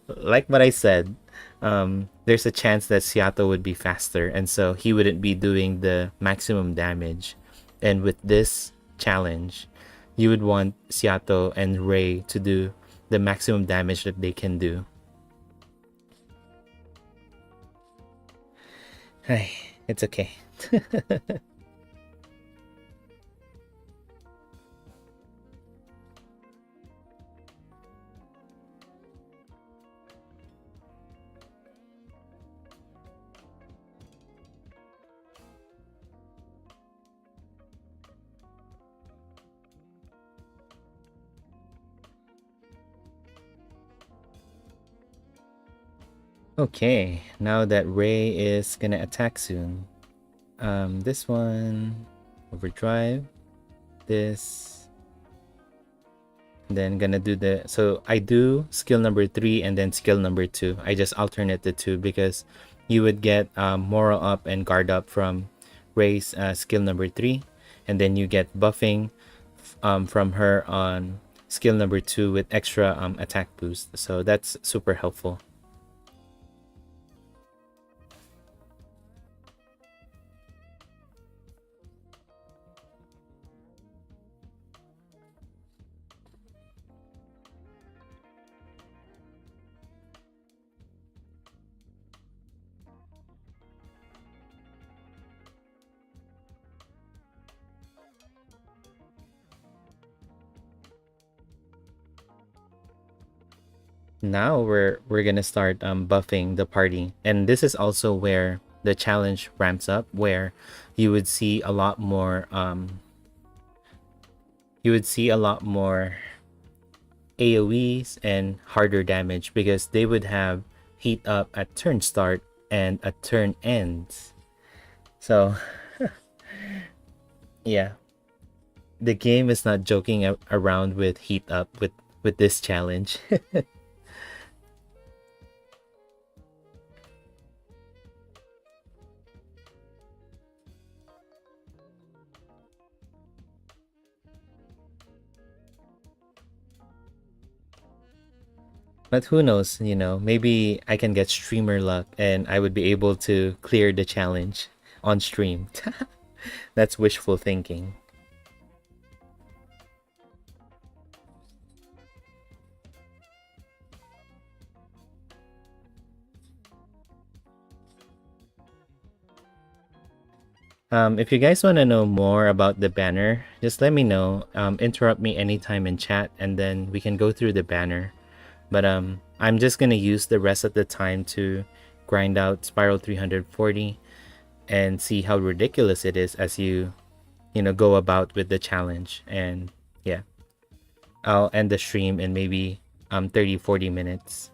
Like what I said, there's a chance that Seattle would be faster, and so he wouldn't be doing the maximum damage. And with this challenge, you would want Seattle and Ray to do the maximum damage that they can do. Hey, it's okay. Okay, now that Ray is gonna attack soon. This one, overdrive, this, then gonna do the, so I do skill number 3 and then skill number 2. I just alternate the two because you would get moral up and guard up from Ray's skill number 3, and then you get buffing from her on skill number 2 with extra attack boost. So that's super helpful. Now we're gonna start buffing the party, and this is also where the challenge ramps up, where you would see a lot more AoEs and harder damage because they would have heat up at turn start and at turn ends. So yeah, the game is not joking around with heat up with this challenge. But who knows, you know, maybe I can get streamer luck and I would be able to clear the challenge on stream. That's wishful thinking. If you guys want to know more about the banner, just let me know. Interrupt me anytime in chat and then we can go through the banner. But I'm just gonna use the rest of the time to grind out Spiral 340 and see how ridiculous it is as you know, go about with the challenge. And yeah, I'll end the stream in maybe 30-40 minutes.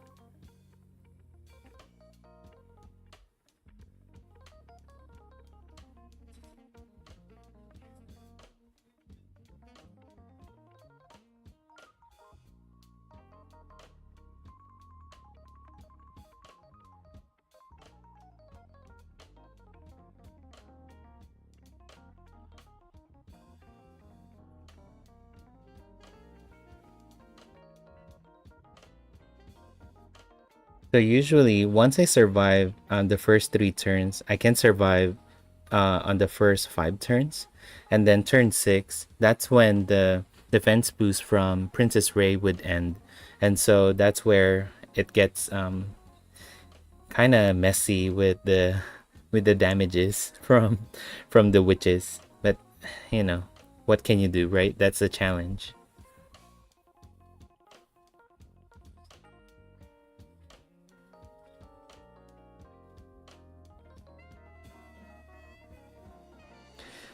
So usually, once I survive on the first 3 turns, I can survive on the first 5 turns, and then turn 6. That's when the defense boost from Princess Ray would end, and so that's where it gets kind of messy with the damages from the witches. But you know, what can you do, right? That's a challenge.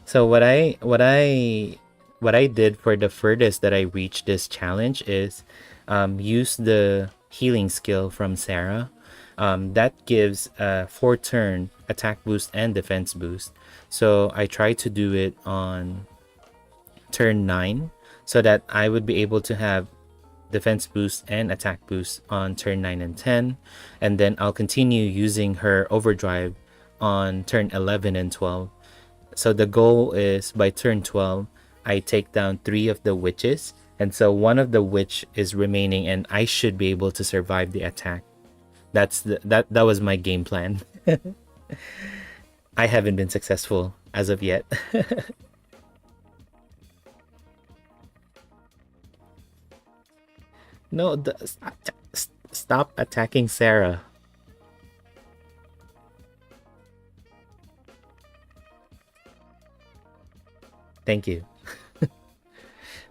So what I did for the furthest that I reached this challenge is use the healing skill from Sarah. That gives a 4-turn attack boost and defense boost. So I tried to do it on turn 9 so that I would be able to have defense boost and attack boost on turn 9 and 10, and then I'll continue using her overdrive on turn 11 and 12. So the goal is by turn 12, I take down 3 of the witches, and so one of the witch is remaining, and I should be able to survive the attack. That was my game plan. I haven't been successful as of yet. No, stop attacking Sarah. Thank you.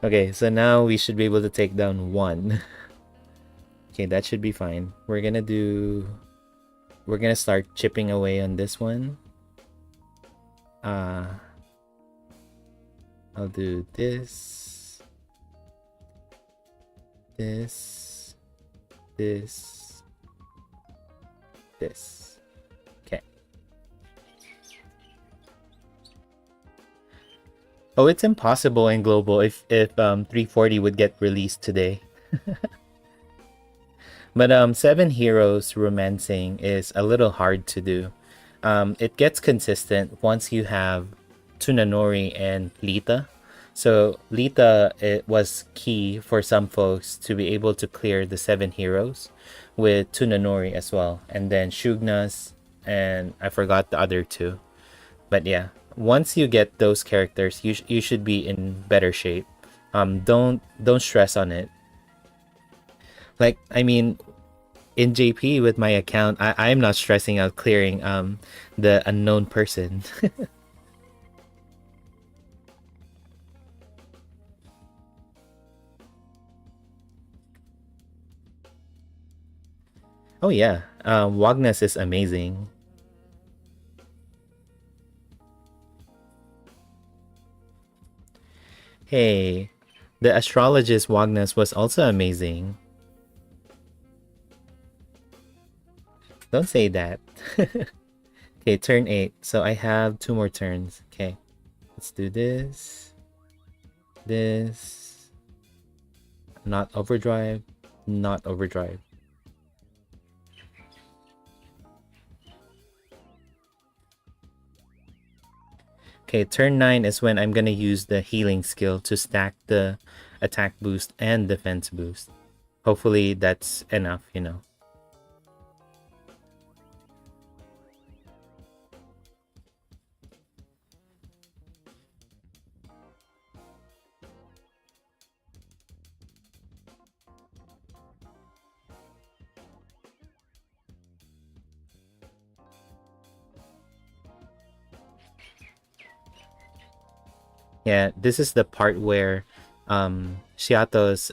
Okay, so now we should be able to take down 1. Okay, that should be fine. We're gonna start chipping away on this one. I'll do this, this, this, this. Okay. Oh, it's impossible in global if 340 would get released today. But 7 heroes romancing is a little hard to do. It gets consistent once you have Tsunanori and Lita. So Lita, it was key for some folks to be able to clear the 7 heroes with Tsunanori as well. And then Shugnas, and I forgot the other 2. But yeah, once you get those characters, you should be in better shape. Don't stress on it. Like, I mean, in JP with my account, I'm not stressing out clearing the unknown person. Oh yeah, Wagnus is amazing. Hey, the astrologist Wagnus was also amazing. Don't say that. Okay, turn 8. So I have 2 more turns. Okay, let's do this. This. Not overdrive. Not overdrive. Okay, turn 9 is when I'm gonna use the healing skill to stack the attack boost and defense boost. Hopefully that's enough, you know. Yeah, this is the part where Shiato's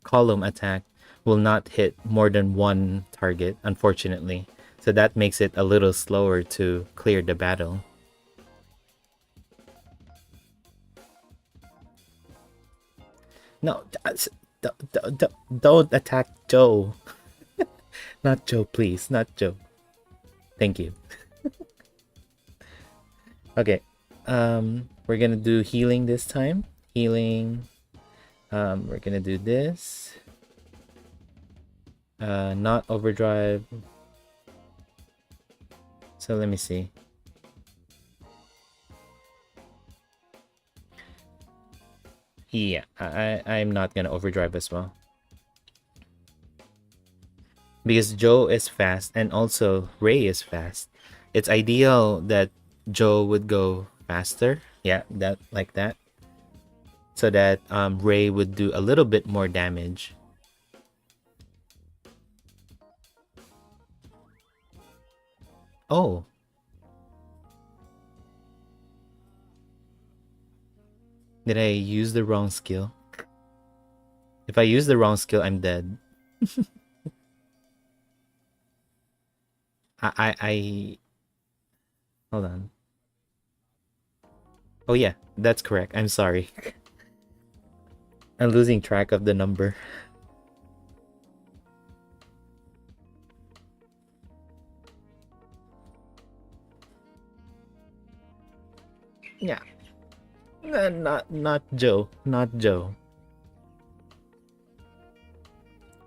column attack will not hit more than one target, unfortunately. So that makes it a little slower to clear the battle. No, don't attack Joe. Not Joe, please. Not Joe. Thank you. Okay. We're gonna do healing this time. Healing. We're gonna do this. Not overdrive. So let me see. Yeah, I'm not gonna overdrive as well. Because Joe is fast and also Ray is fast. It's ideal that Joe would go faster. Yeah, that like that. So that Ray would do a little bit more damage. Oh. Did I use the wrong skill? If I use the wrong skill, I'm dead. I hold on. Oh yeah, that's correct. I'm sorry. I'm losing track of the number. Yeah. Not Joe. Not Joe.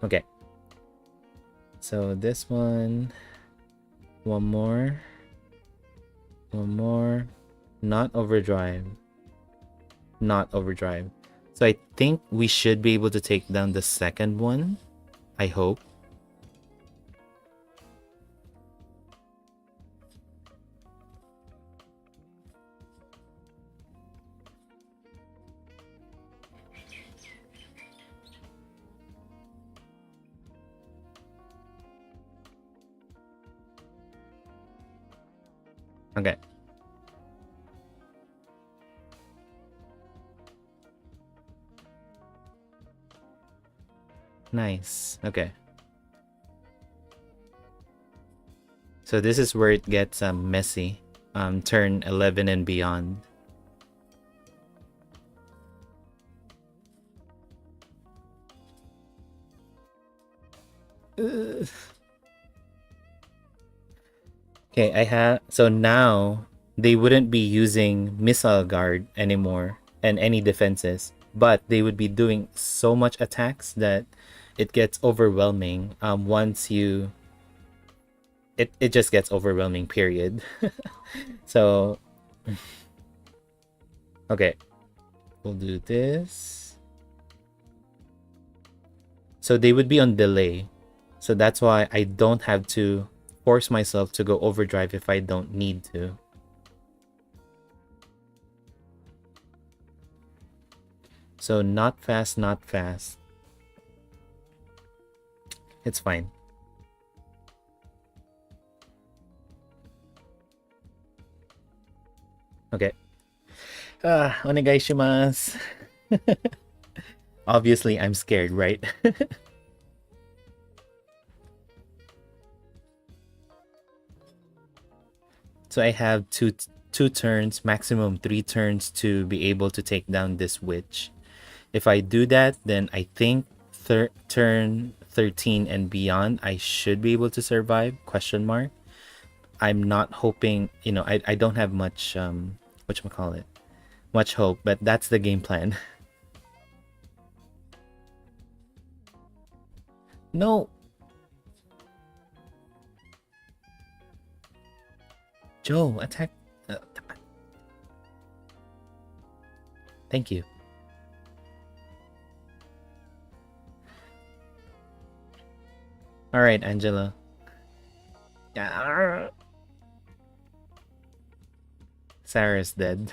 Okay. So this one more. One more. Not overdrive. Not overdrive. So I think we should be able to take down the second one. I hope. Okay. Nice. Okay. So this is where it gets messy. Turn 11 and beyond. Okay, I have so now they wouldn't be using missile guard anymore and any defenses, but they would be doing so much attacks that it gets overwhelming. Once you it just gets overwhelming, period. So okay, we'll do this. So they would be on delay. So that's why I don't have to force myself to go overdrive if I don't need to. So not fast, not fast. It's fine. Okay. Onegai shimasu. Obviously, I'm scared, right? So I have two turns, maximum 3 turns to be able to take down this witch. If I do that, then I think turn 13 and beyond, I should be able to survive, question mark. I'm not hoping, you know, I don't have much, whatchamacallit, much hope, but that's the game plan. No! Joe, attack. Thank you. Alright, Angela. Yeah. Sarah's dead.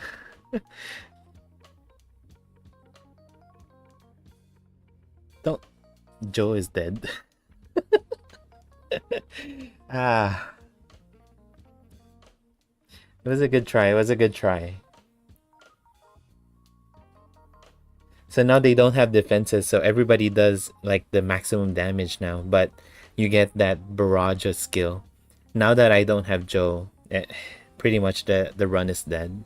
Don't. Joe is dead. Ah. It was a good try. It was a good try. So now they don't have defenses, so everybody does like the maximum damage now, but you get that barrage of skill. Now that I don't have Joe, pretty much the run is dead.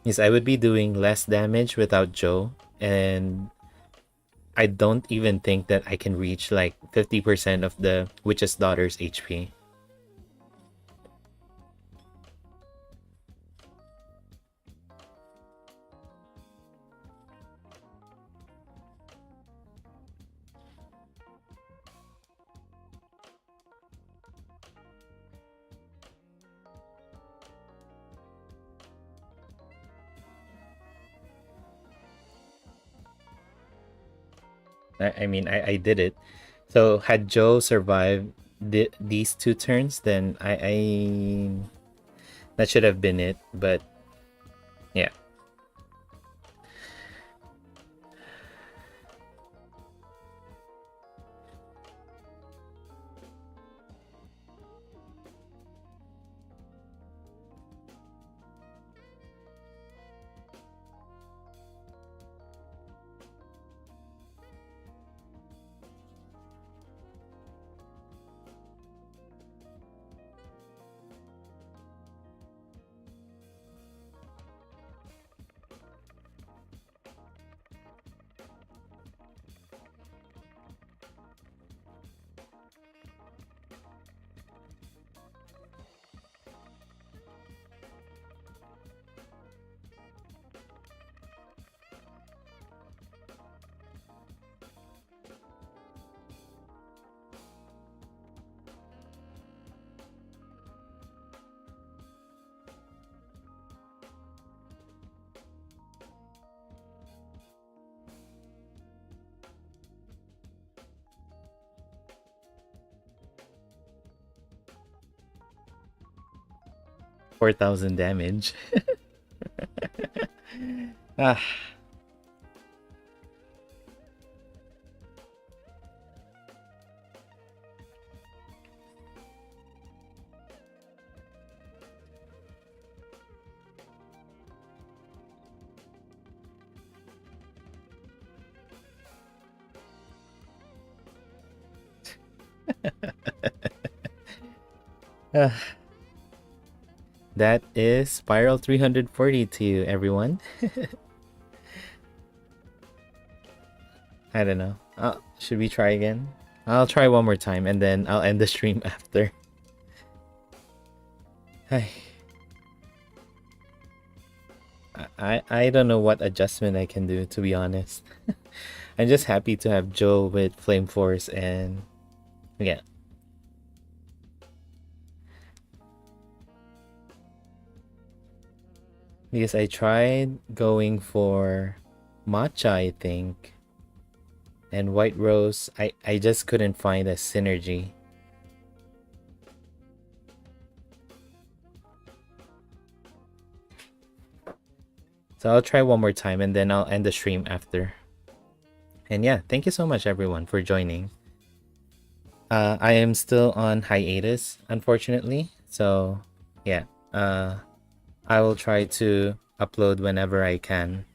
Yes, I would be doing less damage without Joe, and I don't even think that I can reach like 50% of the Witch's Daughter's HP. I mean, I did it. So had Joe survived these 2 turns, then I that should have been it. But yeah. $4,000 damage. Ah. Ah. That is Spiral 340 to you, everyone. I don't know. Should we try again? I'll try one more time and then I'll end the stream after. I don't know what adjustment I can do, to be honest. I'm just happy to have Joe with Flame Force and yeah. Because I tried going for Macha, I think, and White Rose. I just couldn't find a synergy. So I'll try one more time and then I'll end the stream after. And yeah, thank you so much everyone for joining. I am still on hiatus, unfortunately. So yeah, I will try to upload whenever I can.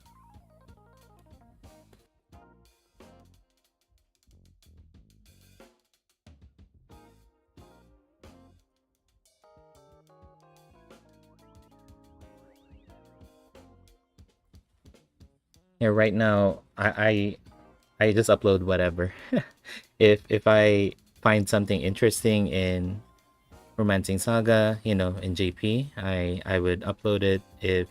Yeah, right now I just upload whatever. if I find something interesting in Romancing Saga, you know, in JP, I would upload it. If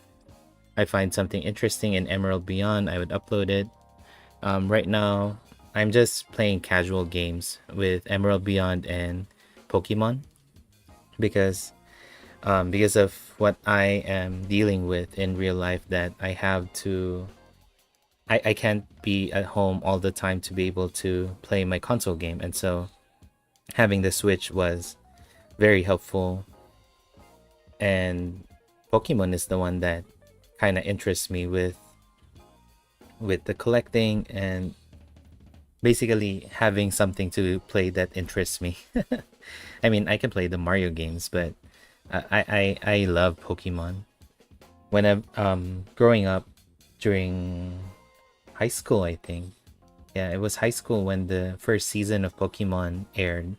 I find something interesting in Emerald Beyond, I would upload it. Right now, I'm just playing casual games with Emerald Beyond and Pokemon because because of what I am dealing with in real life, that I have to I can't be at home all the time to be able to play my console game, and so having the Switch was very helpful. And Pokemon is the one that kind of interests me with the collecting and basically having something to play that interests me. I mean, I can play the Mario games, but I love Pokemon. When I'm growing up during high school, I think. Yeah, it was high school when the first season of Pokemon aired,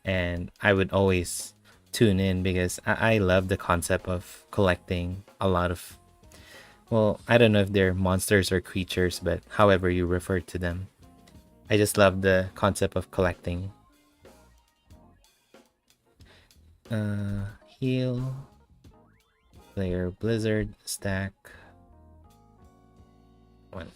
and I would always tune in because I love the concept of collecting a lot of, well, I don't know if they're monsters or creatures, but however you refer to them. I just love the concept of collecting. Heal, player Blizzard, stack. One.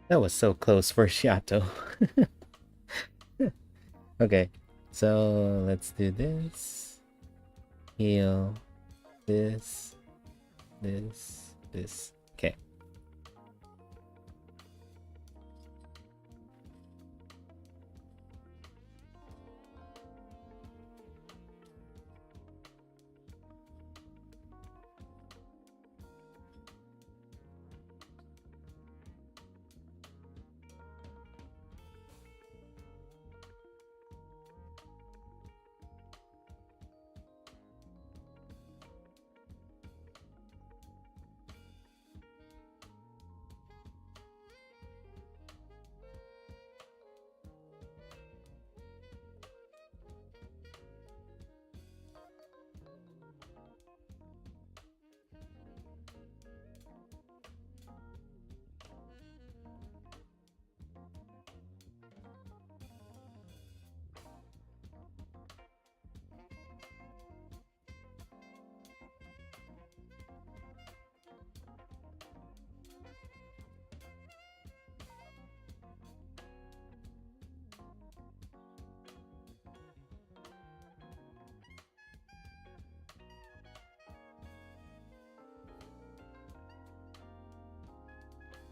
That was so close for Shiato. Okay, so let's do this. Heal. This. This. Okay.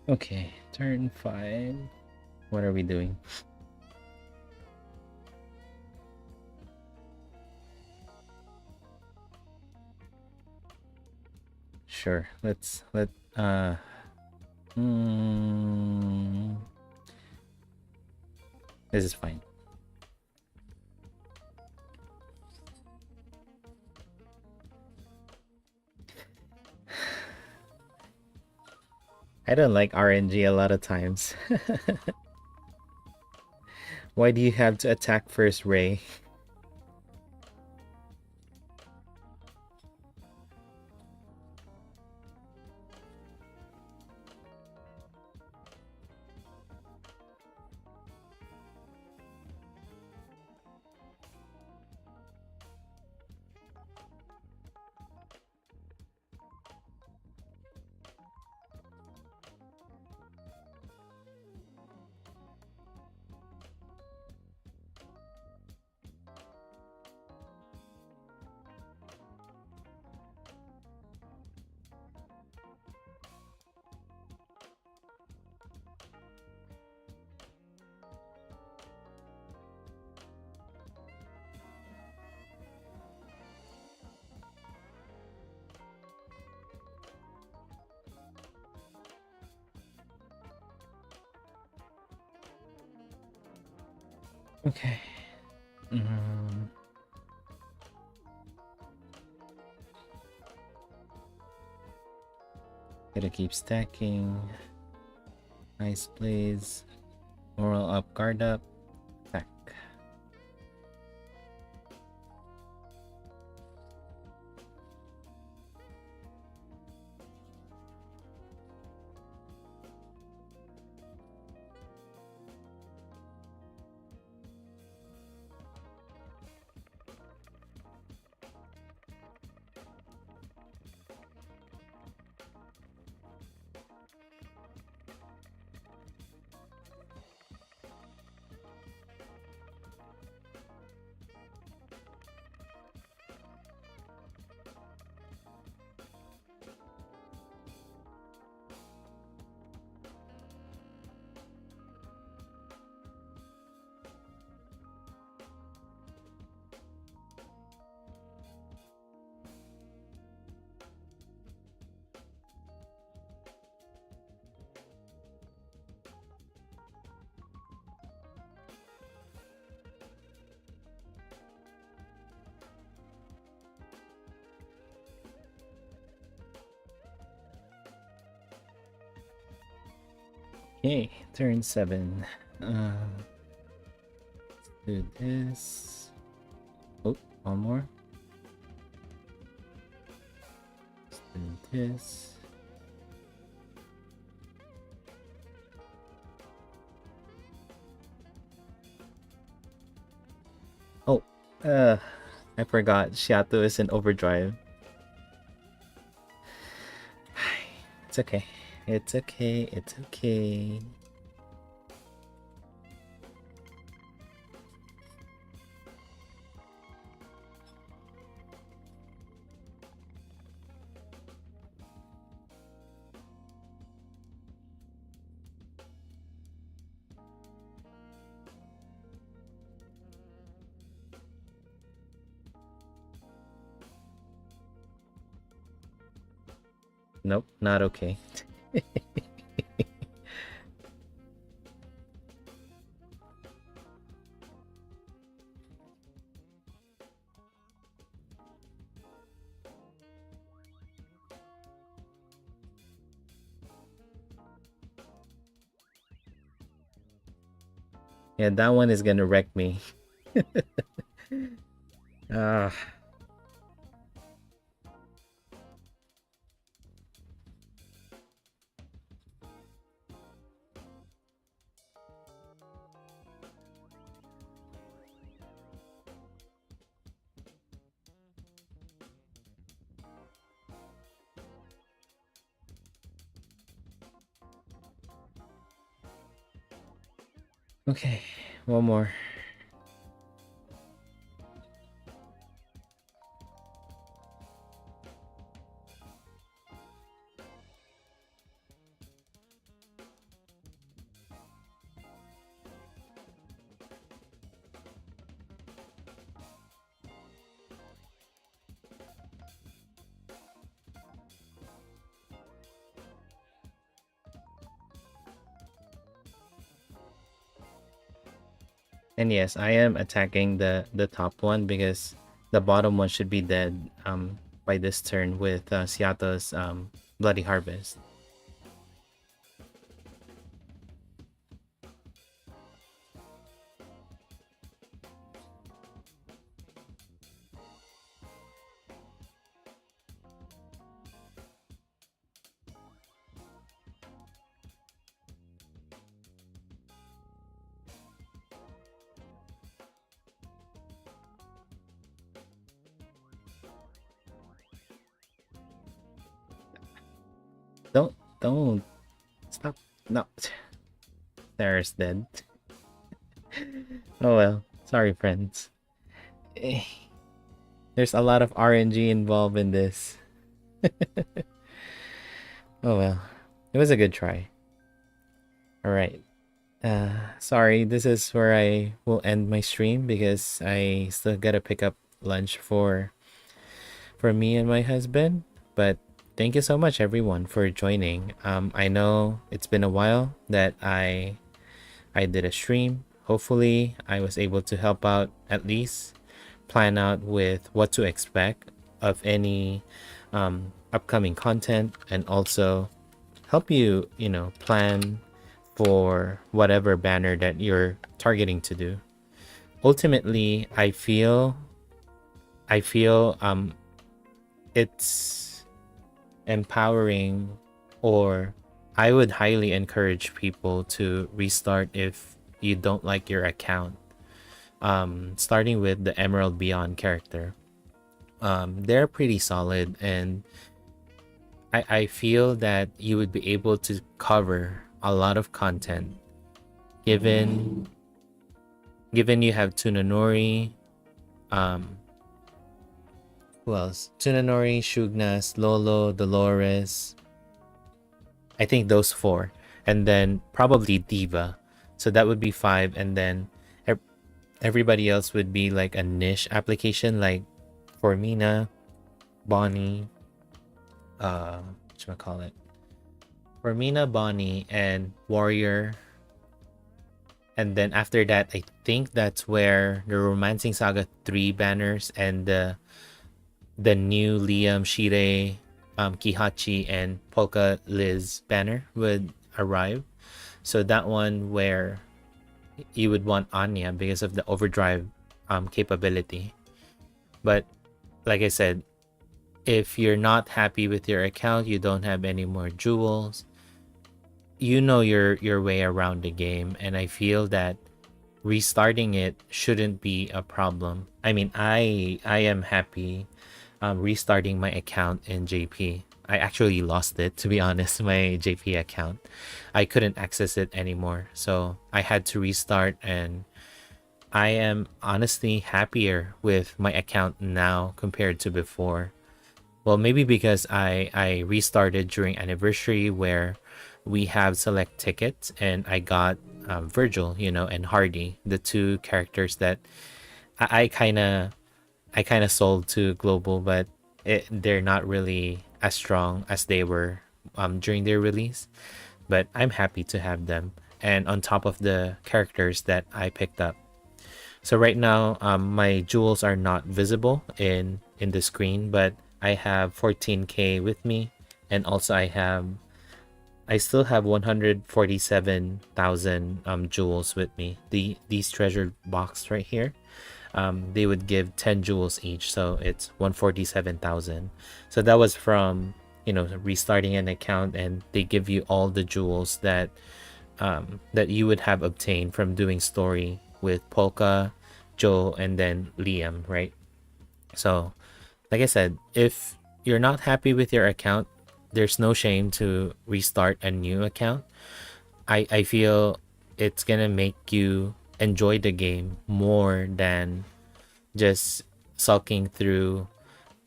Okay, turn 5. What are we doing? Sure, let's this is fine. I don't like RNG a lot of times. Why do you have to attack first, Ray? Okay. Gotta keep stacking. Nice plays. Moral up, guard up. Attack. Okay, turn 7. Let's do this. Oh, one more. Let's do this. Oh, I forgot. Shiato is in overdrive. It's okay. It's okay. It's okay. Nope, not okay. Yeah, that one is gonna wreck me. Ah. Okay, one more. And yes, I am attacking the top one because the bottom one should be dead by this turn with Seato's Bloody Harvest. Don't stop. No. Sarah's dead. Oh well. Sorry, friends. There's a lot of RNG involved in this. Oh well. It was a good try. Alright. Sorry, this is where I will end my stream because I still gotta pick up lunch for me and my husband. But thank you so much everyone for joining. I know it's been a while that I did a stream. hopefully I was able to help out, at least plan out with what to expect of any upcoming content, and also help you, plan for whatever banner that you're targeting to do. Ultimately, I feel it's empowering, or I would highly encourage people to restart if you don't like your account. Starting with the Emerald Beyond character. They're pretty solid, and I feel that you would be able to cover a lot of content given you have Tsunanori, who else? Tsunanori, Shugnas, Lolo, Dolores. I think those four. And then probably Diva. So that would be 5. And then everybody else would be like a niche application, like Formina, Bonnie, whatchamacallit? Formina, Bonnie, and Warrior. And then after that, I think that's where the Romancing Saga 3 banners and the new Liam, Shire, Kihachi, and Polka Liz banner would arrive. So that one where you would want Anya because of the overdrive capability. But like I said, if you're not happy with your account, you don't have any more jewels, you know your way around the game, and I feel that restarting it shouldn't be a problem. I mean, I am happy restarting my account in JP. I actually lost it, to be honest, my JP account. I couldn't access it anymore, so I had to restart, and I am honestly happier with my account now compared to before. Well, maybe because I restarted during anniversary where we have select tickets, and I got Virgil, and Hardy, the 2 characters that I kind of sold to global, but they're not really as strong as they were during their release. But I'm happy to have them, and on top of the characters that I picked up. So right now, my jewels are not visible in the screen, but I have 14k with me, and also I still have 147,000 jewels with me. These treasure box right here, they would give 10 jewels each, so it's 147,000. So that was from restarting an account, and they give you all the jewels that you would have obtained from doing story with Polka, Joe, and then Liam, right? So like I said, if you're not happy with your account, there's no shame to restart a new account. I feel it's gonna make you enjoy the game more than just sulking through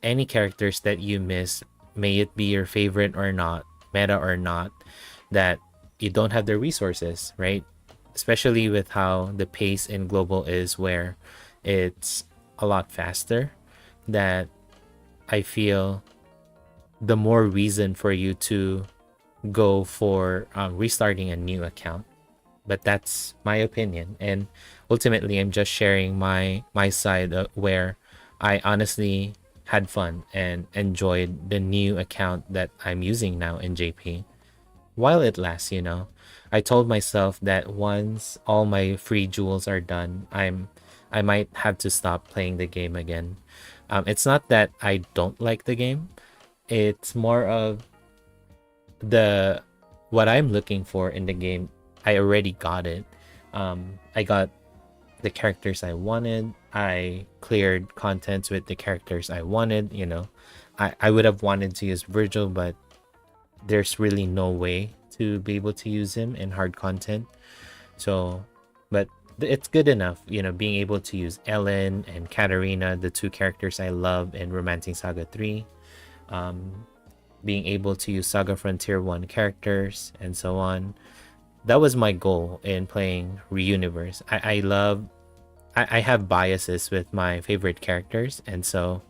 any characters that you miss, may it be your favorite or not, meta or not, that you don't have the resources, right? Especially with how the pace in global is, where it's a lot faster, that I feel the more reason for you to go for restarting a new account. But that's my opinion, and ultimately I'm just sharing my side where I honestly had fun and enjoyed the new account that I'm using now in JP while it lasts. I told myself that once all my free jewels are done, I might have to stop playing the game again. It's not that I don't like the game, it's more of what I'm looking for in the game. I already got it. I got the characters I wanted. I cleared contents with the characters I wanted. I would have wanted to use Virgil, but there's really no way to be able to use him in hard content. So, but it's good enough, being able to use Ellen and Katarina, the 2 characters I love in Romancing Saga 3. Being able to use Saga Frontier 1 characters and so on. That was my goal in playing Reuniverse. I have biases with my favorite characters, and so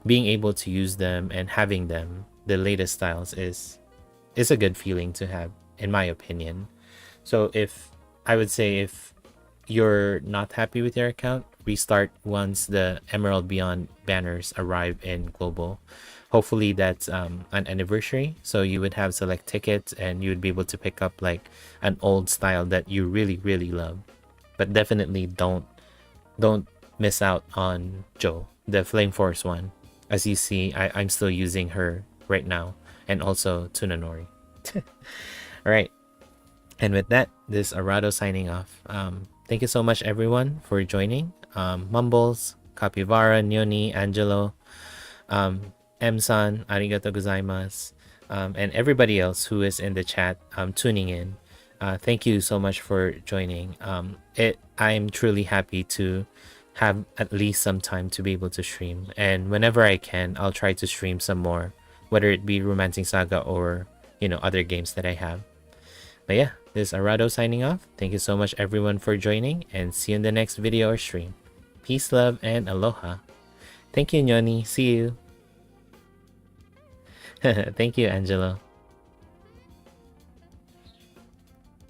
being able to use them and having them, the latest styles, is a good feeling to have, in my opinion. So if you're not happy with your account, restart once the Emerald Beyond banners arrive in global. Hopefully that's an anniversary, so you would have select tickets and you would be able to pick up like an old style that you really love. But definitely don't miss out on Joe, the Flame Force one. As you see, I'm still using her right now, and also Tsunanori. Alright, and with that, this is Arado signing off. Thank you so much everyone for joining. Mumbles, Capivara, Nyoni, Angelo, M-san, arigato gozaimasu, and everybody else who is in the chat tuning in. Thank you so much for joining. I'm truly happy to have at least some time to be able to stream, and whenever I can, I'll try to stream some more, whether it be Romancing Saga or, you know, other games that I have. But yeah, this is Arado signing off. Thank you so much everyone for joining, and see you in the next video or stream. Peace, love, and aloha. Thank you, Nyoni. See you. Thank you, Angelo.